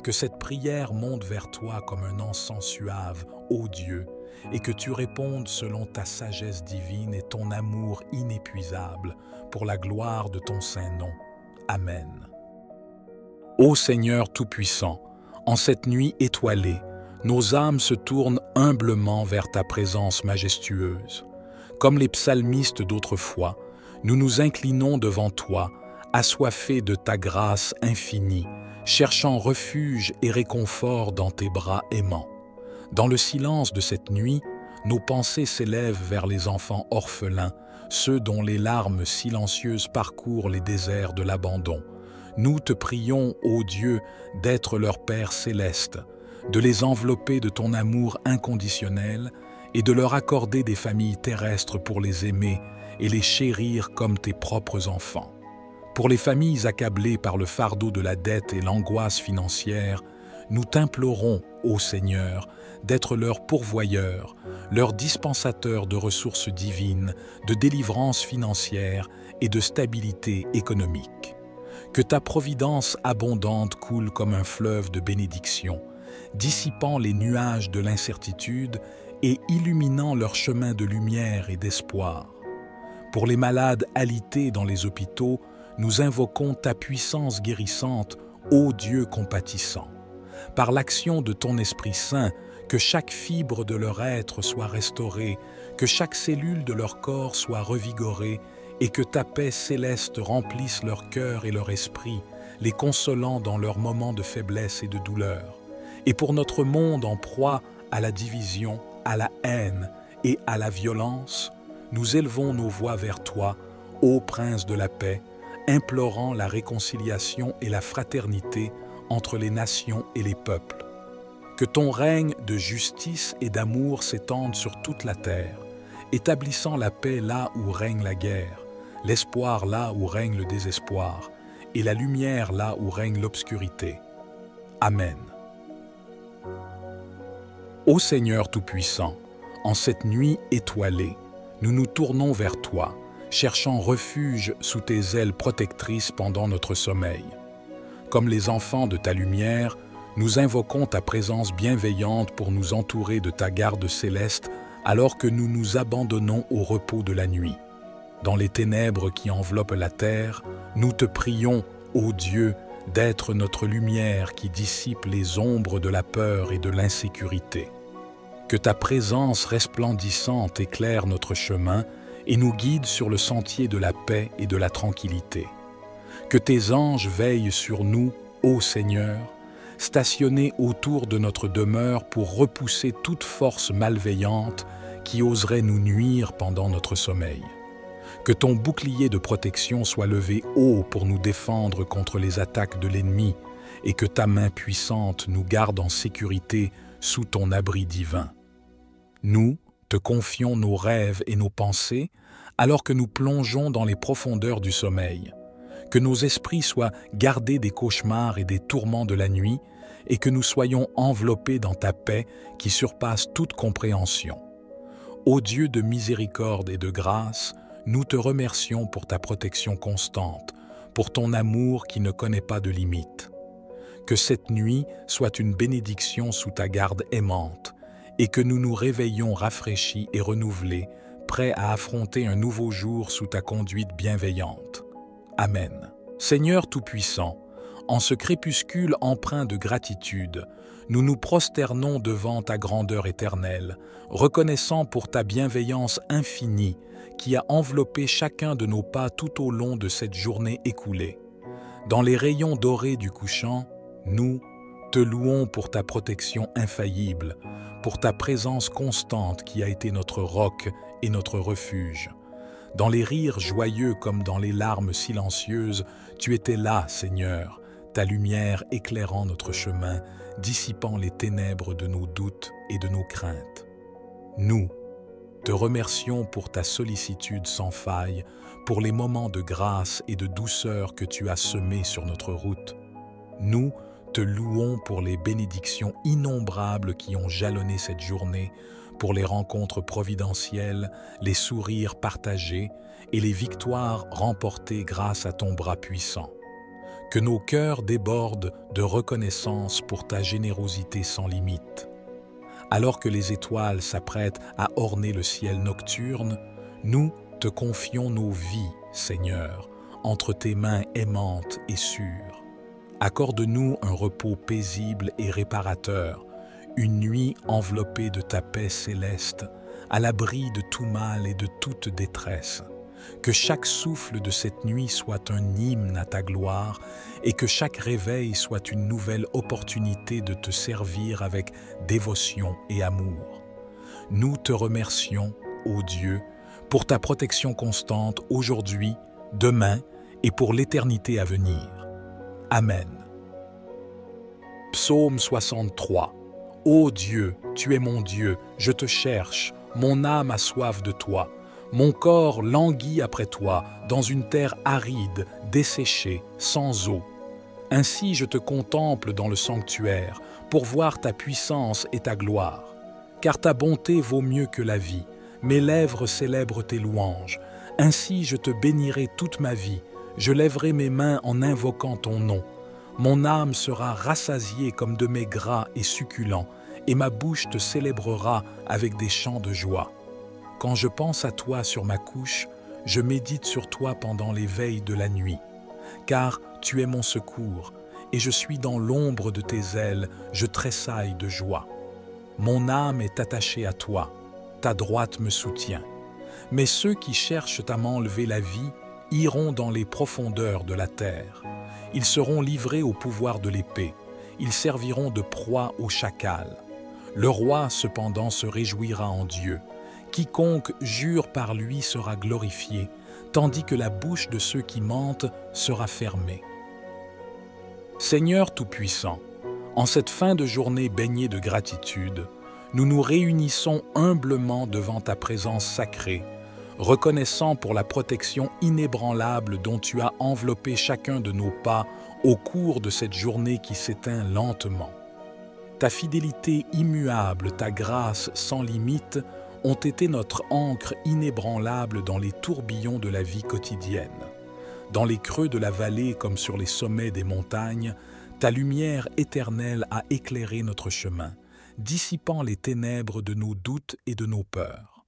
Que cette prière monte vers toi comme un encens suave, ô Dieu, et que tu répondes selon ta sagesse divine et ton amour inépuisable pour la gloire de ton saint nom. Amen. Ô Seigneur Tout-Puissant, en cette nuit étoilée, nos âmes se tournent humblement vers ta présence majestueuse. Comme les psalmistes d'autrefois, nous nous inclinons devant toi, assoiffés de ta grâce infinie, cherchant refuge et réconfort dans tes bras aimants. Dans le silence de cette nuit, nos pensées s'élèvent vers les enfants orphelins, ceux dont les larmes silencieuses parcourent les déserts de l'abandon. Nous te prions, ô Dieu, d'être leur Père céleste, de les envelopper de ton amour inconditionnel et de leur accorder des familles terrestres pour les aimer et les chérir comme tes propres enfants. Pour les familles accablées par le fardeau de la dette et l'angoisse financière, nous t'implorons, ô Seigneur, d'être leur pourvoyeur, leur dispensateur de ressources divines, de délivrance financière et de stabilité économique. Que ta providence abondante coule comme un fleuve de bénédiction, dissipant les nuages de l'incertitude et illuminant leur chemin de lumière et d'espoir. Pour les malades alités dans les hôpitaux, nous invoquons ta puissance guérissante, ô Dieu compatissant. Par l'action de ton Esprit Saint, que chaque fibre de leur être soit restaurée, que chaque cellule de leur corps soit revigorée, et que ta paix céleste remplisse leur cœur et leur esprit, les consolant dans leurs moments de faiblesse et de douleur. Et pour notre monde en proie à la division, à la haine et à la violence, nous élevons nos voix vers toi, ô Prince de la paix, implorant la réconciliation et la fraternité entre les nations et les peuples. Que ton règne de justice et d'amour s'étende sur toute la terre, établissant la paix là où règne la guerre, l'espoir là où règne le désespoir, et la lumière là où règne l'obscurité. Amen. Ô Seigneur Tout-Puissant, en cette nuit étoilée, nous nous tournons vers toi, cherchant refuge sous tes ailes protectrices pendant notre sommeil. Comme les enfants de ta lumière, nous invoquons ta présence bienveillante pour nous entourer de ta garde céleste alors que nous nous abandonnons au repos de la nuit. Dans les ténèbres qui enveloppent la terre, nous te prions, ô Dieu, d'être notre lumière qui dissipe les ombres de la peur et de l'insécurité. Que ta présence resplendissante éclaire notre chemin et nous guide sur le sentier de la paix et de la tranquillité. Que tes anges veillent sur nous, ô Seigneur, stationnés autour de notre demeure pour repousser toute force malveillante qui oserait nous nuire pendant notre sommeil. Que ton bouclier de protection soit levé haut pour nous défendre contre les attaques de l'ennemi et que ta main puissante nous garde en sécurité sous ton abri divin. Nous te confions nos rêves et nos pensées alors que nous plongeons dans les profondeurs du sommeil. Que nos esprits soient gardés des cauchemars et des tourments de la nuit et que nous soyons enveloppés dans ta paix qui surpasse toute compréhension. Ô Dieu de miséricorde et de grâce, nous te remercions pour ta protection constante, pour ton amour qui ne connaît pas de limite. Que cette nuit soit une bénédiction sous ta garde aimante et que nous nous réveillions rafraîchis et renouvelés, prêts à affronter un nouveau jour sous ta conduite bienveillante. Amen. Seigneur Tout-Puissant, en ce crépuscule empreint de gratitude, nous nous prosternons devant ta grandeur éternelle, reconnaissant pour ta bienveillance infinie qui a enveloppé chacun de nos pas tout au long de cette journée écoulée. Dans les rayons dorés du couchant, nous te louons pour ta protection infaillible, pour ta présence constante qui a été notre roc et notre refuge. Dans les rires joyeux comme dans les larmes silencieuses, tu étais là, Seigneur, ta lumière éclairant notre chemin, dissipant les ténèbres de nos doutes et de nos craintes. Nous te remercions pour ta sollicitude sans faille, pour les moments de grâce et de douceur que tu as semés sur notre route. Nous te louons pour les bénédictions innombrables qui ont jalonné cette journée, pour les rencontres providentielles, les sourires partagés et les victoires remportées grâce à ton bras puissant. Que nos cœurs débordent de reconnaissance pour ta générosité sans limite. Alors que les étoiles s'apprêtent à orner le ciel nocturne, nous te confions nos vies, Seigneur, entre tes mains aimantes et sûres. Accorde-nous un repos paisible et réparateur, une nuit enveloppée de ta paix céleste, à l'abri de tout mal et de toute détresse. Que chaque souffle de cette nuit soit un hymne à ta gloire et que chaque réveil soit une nouvelle opportunité de te servir avec dévotion et amour. Nous te remercions, ô Dieu, pour ta protection constante aujourd'hui, demain et pour l'éternité à venir. Amen. Psaume 63. Ô Dieu, tu es mon Dieu, je te cherche, mon âme a soif de toi. Mon corps languit après toi, dans une terre aride, desséchée, sans eau. Ainsi je te contemple dans le sanctuaire, pour voir ta puissance et ta gloire. Car ta bonté vaut mieux que la vie, mes lèvres célèbrent tes louanges. Ainsi je te bénirai toute ma vie, je lèverai mes mains en invoquant ton nom. Mon âme sera rassasiée comme de mets gras et succulents, et ma bouche te célébrera avec des chants de joie. Quand je pense à toi sur ma couche, je médite sur toi pendant les veilles de la nuit. Car tu es mon secours, et je suis dans l'ombre de tes ailes, je tressaille de joie. Mon âme est attachée à toi, ta droite me soutient. Mais ceux qui cherchent à m'enlever la vie iront dans les profondeurs de la terre. Ils seront livrés au pouvoir de l'épée, ils serviront de proie au chacal. Le roi, cependant, se réjouira en Dieu. Quiconque jure par lui sera glorifié, tandis que la bouche de ceux qui mentent sera fermée. Seigneur Tout-Puissant, en cette fin de journée baignée de gratitude, nous nous réunissons humblement devant ta présence sacrée, reconnaissant pour la protection inébranlable dont tu as enveloppé chacun de nos pas au cours de cette journée qui s'éteint lentement. Ta fidélité immuable, ta grâce sans limite, ont été notre ancre inébranlable dans les tourbillons de la vie quotidienne. Dans les creux de la vallée comme sur les sommets des montagnes, ta lumière éternelle a éclairé notre chemin, dissipant les ténèbres de nos doutes et de nos peurs.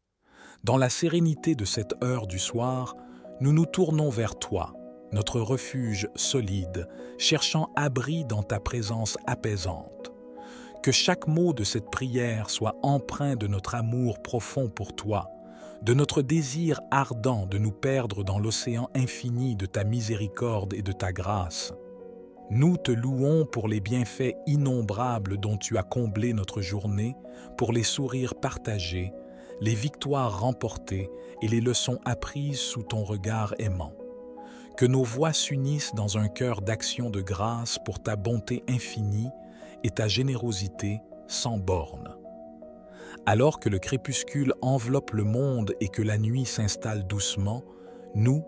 Dans la sérénité de cette heure du soir, nous nous tournons vers toi, notre refuge solide, cherchant abri dans ta présence apaisante. Que chaque mot de cette prière soit empreint de notre amour profond pour toi, de notre désir ardent de nous perdre dans l'océan infini de ta miséricorde et de ta grâce. Nous te louons pour les bienfaits innombrables dont tu as comblé notre journée, pour les sourires partagés, les victoires remportées et les leçons apprises sous ton regard aimant. Que nos voix s'unissent dans un cœur d'action de grâce pour ta bonté infinie et ta générosité sans borne. Alors que le crépuscule enveloppe le monde et que la nuit s'installe doucement, nous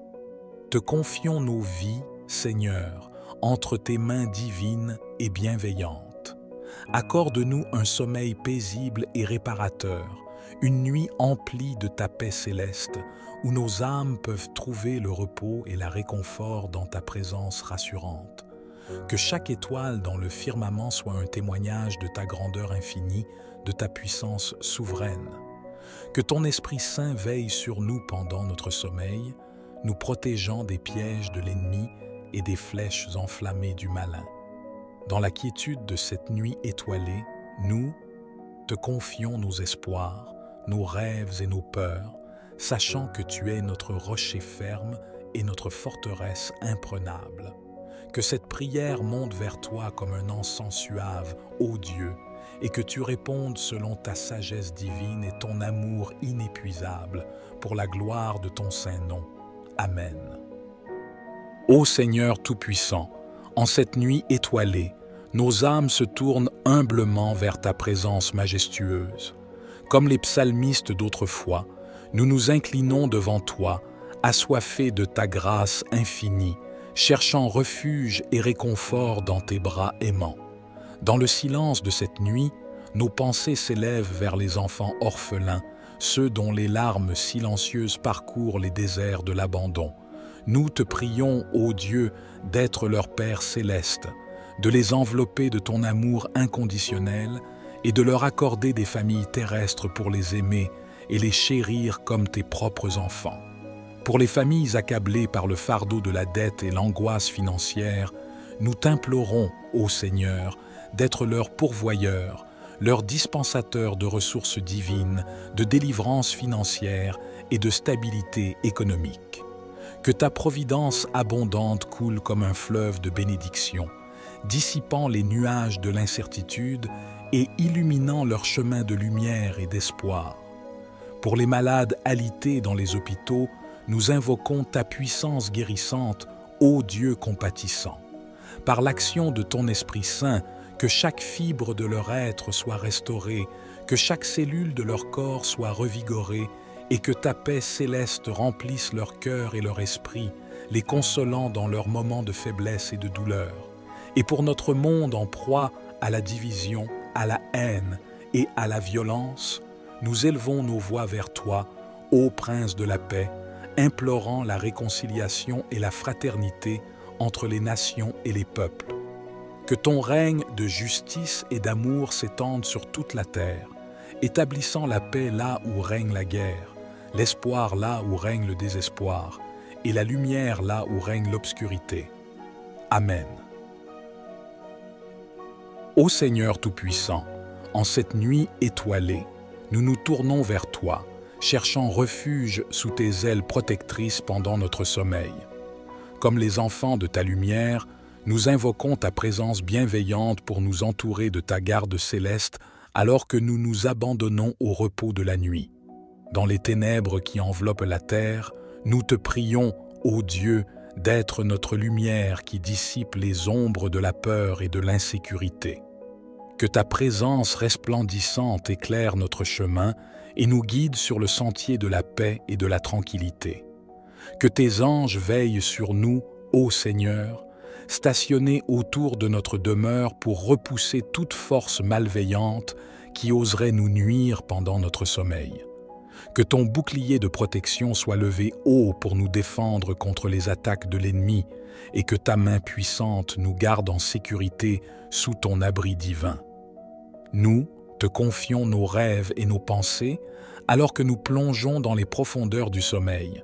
te confions nos vies, Seigneur, entre tes mains divines et bienveillantes. Accorde-nous un sommeil paisible et réparateur, une nuit emplie de ta paix céleste, où nos âmes peuvent trouver le repos et la réconfort dans ta présence rassurante. Que chaque étoile dans le firmament soit un témoignage de ta grandeur infinie, de ta puissance souveraine. Que ton Esprit Saint veille sur nous pendant notre sommeil, nous protégeant des pièges de l'ennemi et des flèches enflammées du malin. Dans la quiétude de cette nuit étoilée, nous te confions nos espoirs, nos rêves et nos peurs, sachant que tu es notre rocher ferme et notre forteresse imprenable. Que cette prière monte vers toi comme un encens suave, ô Dieu, et que tu répondes selon ta sagesse divine et ton amour inépuisable, pour la gloire de ton saint nom. Amen. Ô Seigneur Tout-Puissant, en cette nuit étoilée, nos âmes se tournent humblement vers ta présence majestueuse. Comme les psalmistes d'autrefois, nous nous inclinons devant toi, assoiffés de ta grâce infinie, cherchant refuge et réconfort dans tes bras aimants. Dans le silence de cette nuit, nos pensées s'élèvent vers les enfants orphelins, ceux dont les larmes silencieuses parcourent les déserts de l'abandon. Nous te prions, ô Dieu, d'être leur Père céleste, de les envelopper de ton amour inconditionnel et de leur accorder des familles terrestres pour les aimer et les chérir comme tes propres enfants. Pour les familles accablées par le fardeau de la dette et l'angoisse financière, nous t'implorons, ô Seigneur, d'être leur pourvoyeur, leur dispensateur de ressources divines, de délivrance financière et de stabilité économique. Que ta providence abondante coule comme un fleuve de bénédiction, dissipant les nuages de l'incertitude et illuminant leur chemin de lumière et d'espoir. Pour les malades alités dans les hôpitaux, nous invoquons ta puissance guérissante, ô Dieu compatissant. Par l'action de ton Esprit Saint, que chaque fibre de leur être soit restaurée, que chaque cellule de leur corps soit revigorée, et que ta paix céleste remplisse leur cœur et leur esprit, les consolant dans leurs moments de faiblesse et de douleur. Et pour notre monde en proie à la division, à la haine et à la violence, nous élevons nos voix vers toi, ô Prince de la paix, implorant la réconciliation et la fraternité entre les nations et les peuples. Que ton règne de justice et d'amour s'étende sur toute la terre, établissant la paix là où règne la guerre, l'espoir là où règne le désespoir, et la lumière là où règne l'obscurité. Amen. Ô Seigneur Tout-Puissant, en cette nuit étoilée, nous nous tournons vers toi, cherchant refuge sous tes ailes protectrices pendant notre sommeil. Comme les enfants de ta lumière, nous invoquons ta présence bienveillante pour nous entourer de ta garde céleste alors que nous nous abandonnons au repos de la nuit. Dans les ténèbres qui enveloppent la terre, nous te prions, ô Dieu, d'être notre lumière qui dissipe les ombres de la peur et de l'insécurité. Que ta présence resplendissante éclaire notre chemin et nous guide sur le sentier de la paix et de la tranquillité. Que tes anges veillent sur nous, ô Seigneur, stationnés autour de notre demeure pour repousser toute force malveillante qui oserait nous nuire pendant notre sommeil. Que ton bouclier de protection soit levé haut pour nous défendre contre les attaques de l'ennemi et que ta main puissante nous garde en sécurité sous ton abri divin. Nous te confions nos rêves et nos pensées alors que nous plongeons dans les profondeurs du sommeil.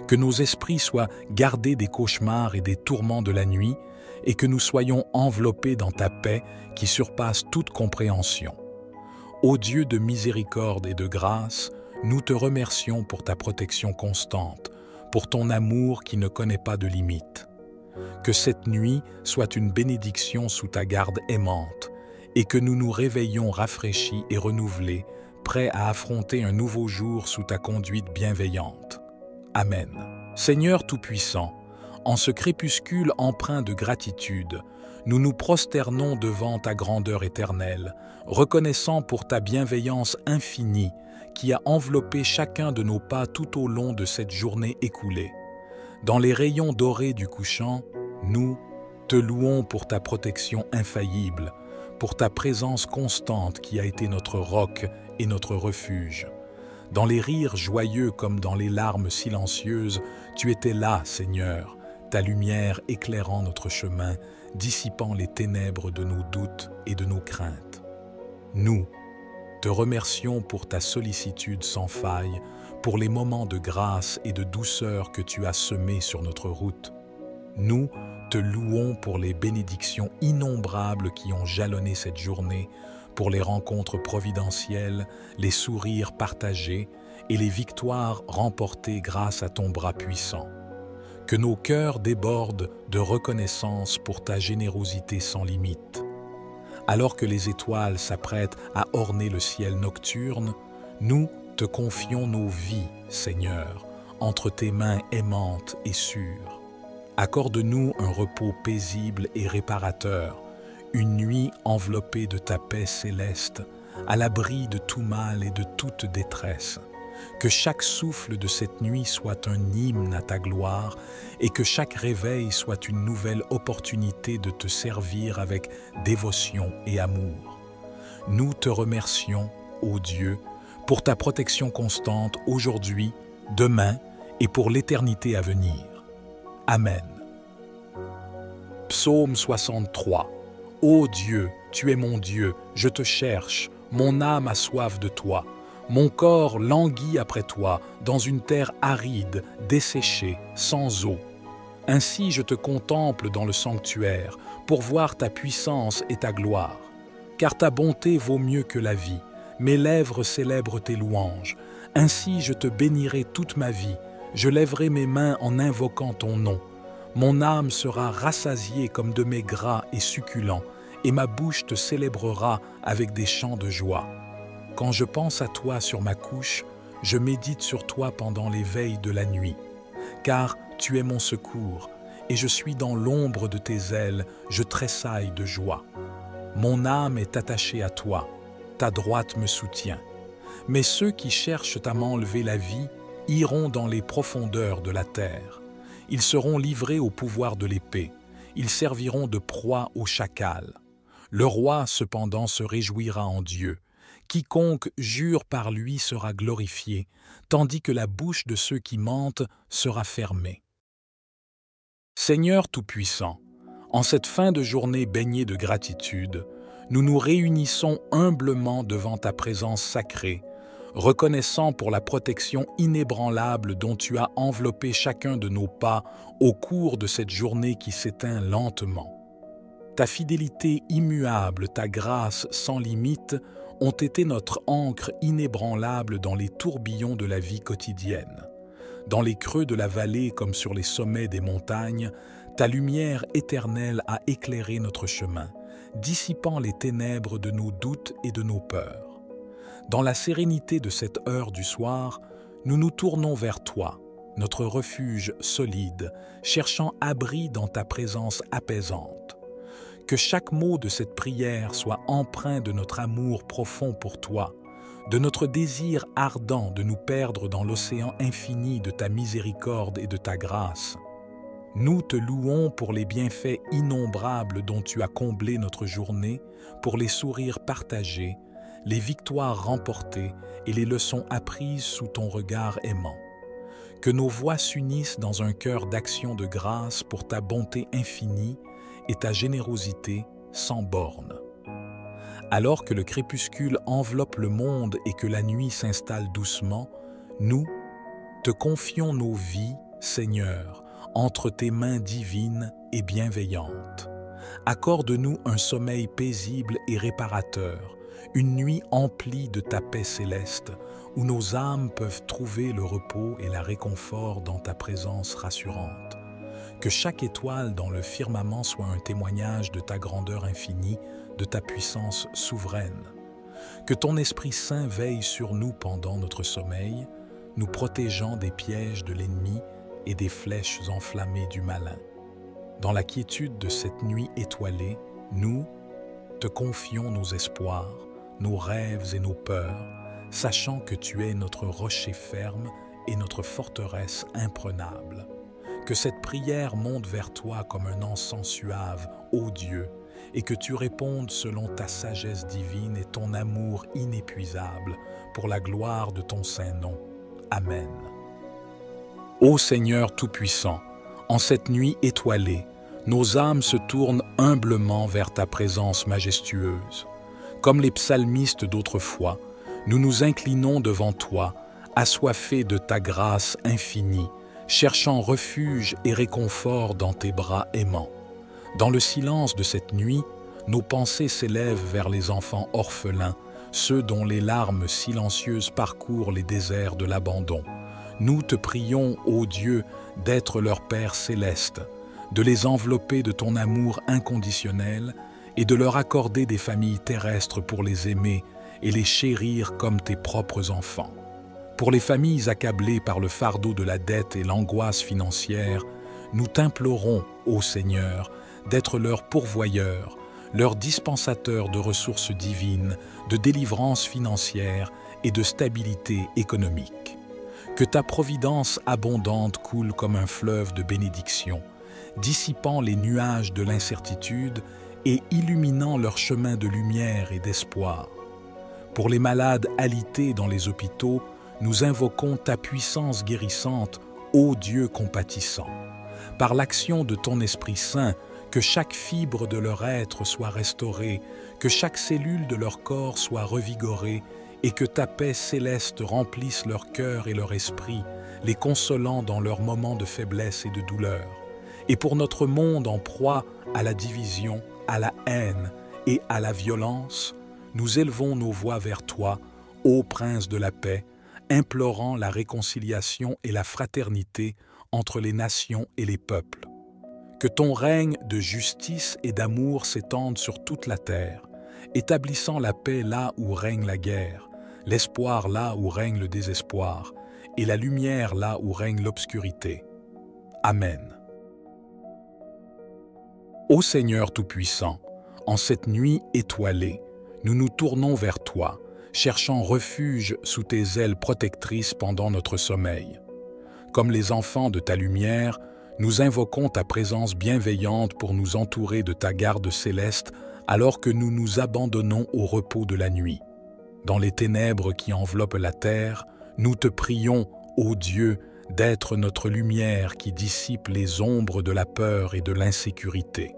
Que nos esprits soient gardés des cauchemars et des tourments de la nuit et que nous soyons enveloppés dans ta paix qui surpasse toute compréhension. Ô Dieu de miséricorde et de grâce, nous te remercions pour ta protection constante, pour ton amour qui ne connaît pas de limites. Que cette nuit soit une bénédiction sous ta garde aimante et que nous nous réveillions rafraîchis et renouvelés, prêts à affronter un nouveau jour sous ta conduite bienveillante. Amen. Seigneur Tout-Puissant, en ce crépuscule empreint de gratitude, nous nous prosternons devant ta grandeur éternelle, reconnaissant pour ta bienveillance infinie qui a enveloppé chacun de nos pas tout au long de cette journée écoulée. Dans les rayons dorés du couchant, nous te louons pour ta protection infaillible, pour ta présence constante qui a été notre roc et notre refuge. Dans les rires joyeux comme dans les larmes silencieuses, tu étais là, Seigneur, ta lumière éclairant notre chemin, dissipant les ténèbres de nos doutes et de nos craintes. Nous te remercions pour ta sollicitude sans faille, pour les moments de grâce et de douceur que tu as semés sur notre route. Nous te louons pour les bénédictions innombrables qui ont jalonné cette journée, pour les rencontres providentielles, les sourires partagés et les victoires remportées grâce à ton bras puissant. Que nos cœurs débordent de reconnaissance pour ta générosité sans limite. Alors que les étoiles s'apprêtent à orner le ciel nocturne, nous te confions nos vies, Seigneur, entre tes mains aimantes et sûres. Accorde-nous un repos paisible et réparateur, une nuit enveloppée de ta paix céleste, à l'abri de tout mal et de toute détresse. Que chaque souffle de cette nuit soit un hymne à ta gloire et que chaque réveil soit une nouvelle opportunité de te servir avec dévotion et amour. Nous te remercions, ô Dieu, pour ta protection constante aujourd'hui, demain et pour l'éternité à venir. Amen. Psaume 63. Ô Dieu, tu es mon Dieu, je te cherche. Mon âme a soif de toi. Mon corps languit après toi, dans une terre aride, desséchée, sans eau. Ainsi je te contemple dans le sanctuaire, pour voir ta puissance et ta gloire. Car ta bonté vaut mieux que la vie. Mes lèvres célèbrent tes louanges. Ainsi je te bénirai toute ma vie. Je lèverai mes mains en invoquant ton nom. Mon âme sera rassasiée comme de mets gras et succulents, et ma bouche te célébrera avec des chants de joie. Quand je pense à toi sur ma couche, je médite sur toi pendant les veilles de la nuit. Car tu es mon secours, et je suis dans l'ombre de tes ailes, je tressaille de joie. Mon âme est attachée à toi, ta droite me soutient. Mais ceux qui cherchent à m'enlever la vie iront dans les profondeurs de la terre. Ils seront livrés au pouvoir de l'épée, ils serviront de proie au chacal. Le roi, cependant, se réjouira en Dieu. Quiconque jure par lui sera glorifié, tandis que la bouche de ceux qui mentent sera fermée. Seigneur Tout-Puissant, en cette fin de journée baignée de gratitude, nous nous réunissons humblement devant ta présence sacrée, reconnaissant pour la protection inébranlable dont tu as enveloppé chacun de nos pas au cours de cette journée qui s'éteint lentement. Ta fidélité immuable, ta grâce sans limite ont été notre ancre inébranlable dans les tourbillons de la vie quotidienne. Dans les creux de la vallée comme sur les sommets des montagnes, ta lumière éternelle a éclairé notre chemin, dissipant les ténèbres de nos doutes et de nos peurs. Dans la sérénité de cette heure du soir, nous nous tournons vers toi, notre refuge solide, cherchant abri dans ta présence apaisante. Que chaque mot de cette prière soit empreint de notre amour profond pour toi, de notre désir ardent de nous perdre dans l'océan infini de ta miséricorde et de ta grâce. Nous te louons pour les bienfaits innombrables dont tu as comblé notre journée, pour les sourires partagés, les victoires remportées et les leçons apprises sous ton regard aimant. Que nos voix s'unissent dans un cœur d'action de grâce pour ta bonté infinie et ta générosité sans bornes. Alors que le crépuscule enveloppe le monde et que la nuit s'installe doucement, nous te confions nos vies, Seigneur, entre tes mains divines et bienveillantes. Accorde-nous un sommeil paisible et réparateur, une nuit emplie de ta paix céleste, où nos âmes peuvent trouver le repos et la réconfort dans ta présence rassurante. Que chaque étoile dans le firmament soit un témoignage de ta grandeur infinie, de ta puissance souveraine. Que ton Esprit Saint veille sur nous pendant notre sommeil, nous protégeant des pièges de l'ennemi et des flèches enflammées du malin. Dans la quiétude de cette nuit étoilée, nous te confions nos espoirs, nos rêves et nos peurs, sachant que tu es notre rocher ferme et notre forteresse imprenable. Que cette prière monte vers toi comme un encens suave, ô Dieu, et que tu répondes selon ta sagesse divine et ton amour inépuisable, pour la gloire de ton saint nom. Amen. Ô Seigneur Tout-Puissant, en cette nuit étoilée, nos âmes se tournent humblement vers ta présence majestueuse. Comme les psalmistes d'autrefois, nous nous inclinons devant toi, assoiffés de ta grâce infinie, cherchant refuge et réconfort dans tes bras aimants. Dans le silence de cette nuit, nos pensées s'élèvent vers les enfants orphelins, ceux dont les larmes silencieuses parcourent les déserts de l'abandon. Nous te prions, ô Dieu, d'être leur Père céleste, de les envelopper de ton amour inconditionnel et de leur accorder des familles terrestres pour les aimer et les chérir comme tes propres enfants. Pour les familles accablées par le fardeau de la dette et l'angoisse financière, nous t'implorons, ô Seigneur, d'être leur pourvoyeur, leur dispensateur de ressources divines, de délivrance financière et de stabilité économique. Que ta providence abondante coule comme un fleuve de bénédiction, dissipant les nuages de l'incertitude et illuminant leur chemin de lumière et d'espoir. Pour les malades alités dans les hôpitaux, nous invoquons ta puissance guérissante, ô Dieu compatissant. Par l'action de ton Esprit Saint, que chaque fibre de leur être soit restaurée, que chaque cellule de leur corps soit revigorée, et que ta paix céleste remplisse leur cœur et leur esprit, les consolant dans leurs moments de faiblesse et de douleur. Et pour notre monde en proie à la division, à la haine et à la violence, nous élevons nos voix vers toi, ô Prince de la paix, implorant la réconciliation et la fraternité entre les nations et les peuples. Que ton règne de justice et d'amour s'étende sur toute la terre, établissant la paix là où règne la guerre, l'espoir là où règne le désespoir, et la lumière là où règne l'obscurité. Amen. Ô Seigneur Tout-Puissant, en cette nuit étoilée, nous nous tournons vers toi, cherchant refuge sous tes ailes protectrices pendant notre sommeil. Comme les enfants de ta lumière, nous invoquons ta présence bienveillante pour nous entourer de ta garde céleste alors que nous nous abandonnons au repos de la nuit. Dans les ténèbres qui enveloppent la terre, nous te prions, ô Dieu, d'être notre lumière qui dissipe les ombres de la peur et de l'insécurité.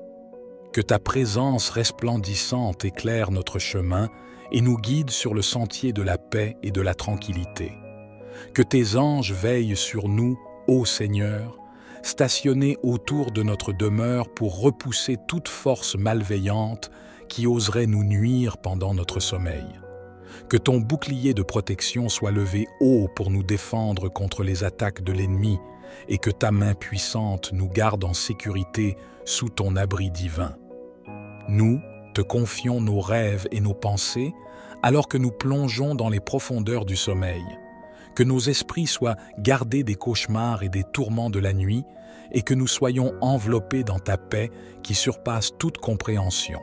Que ta présence resplendissante éclaire notre chemin et nous guide sur le sentier de la paix et de la tranquillité. Que tes anges veillent sur nous, ô Seigneur, stationnés autour de notre demeure pour repousser toute force malveillante qui oserait nous nuire pendant notre sommeil. Que ton bouclier de protection soit levé haut pour nous défendre contre les attaques de l'ennemi et que ta main puissante nous garde en sécurité sous ton abri divin. Nous te confions nos rêves et nos pensées alors que nous plongeons dans les profondeurs du sommeil. Que nos esprits soient gardés des cauchemars et des tourments de la nuit et que nous soyons enveloppés dans ta paix qui surpasse toute compréhension.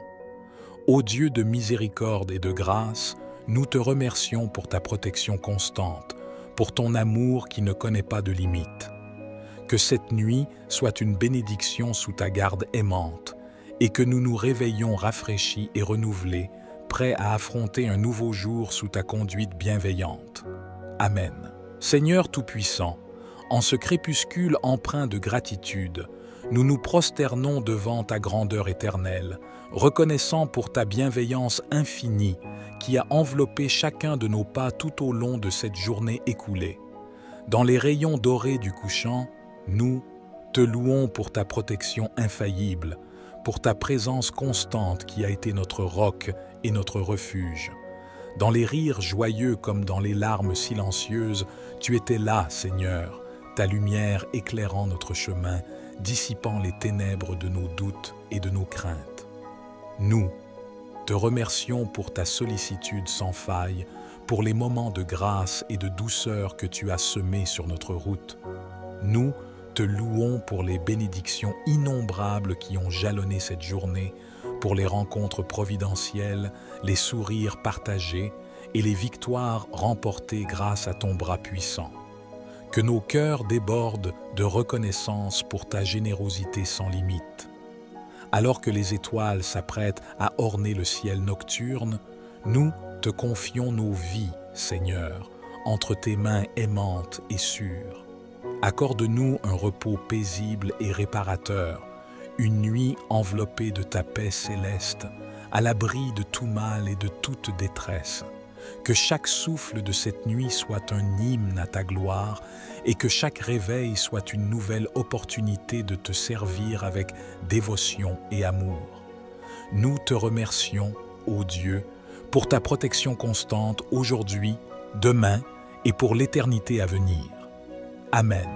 Ô Dieu de miséricorde et de grâce, nous te remercions pour ta protection constante, pour ton amour qui ne connaît pas de limite. Que cette nuit soit une bénédiction sous ta garde aimante et que nous nous réveillions rafraîchis et renouvelés, prêts à affronter un nouveau jour sous ta conduite bienveillante. Amen. Seigneur Tout-Puissant, en ce crépuscule empreint de gratitude, nous nous prosternons devant ta grandeur éternelle, reconnaissant pour ta bienveillance infinie qui a enveloppé chacun de nos pas tout au long de cette journée écoulée. Dans les rayons dorés du couchant, nous te louons pour ta protection infaillible, pour ta présence constante qui a été notre roc et notre refuge. Dans les rires joyeux comme dans les larmes silencieuses, tu étais là, Seigneur, ta lumière éclairant notre chemin, dissipant les ténèbres de nos doutes et de nos craintes. Nous te remercions pour ta sollicitude sans faille, pour les moments de grâce et de douceur que tu as semés sur notre route. Nous te louons pour les bénédictions innombrables qui ont jalonné cette journée, pour les rencontres providentielles, les sourires partagés et les victoires remportées grâce à ton bras puissant. Que nos cœurs débordent de reconnaissance pour ta générosité sans limite. Alors que les étoiles s'apprêtent à orner le ciel nocturne, nous te confions nos vies, Seigneur, entre tes mains aimantes et sûres. Accorde-nous un repos paisible et réparateur, une nuit enveloppée de ta paix céleste, à l'abri de tout mal et de toute détresse. Que chaque souffle de cette nuit soit un hymne à ta gloire et que chaque réveil soit une nouvelle opportunité de te servir avec dévotion et amour. Nous te remercions, ô Dieu, pour ta protection constante aujourd'hui, demain et pour l'éternité à venir. Amen.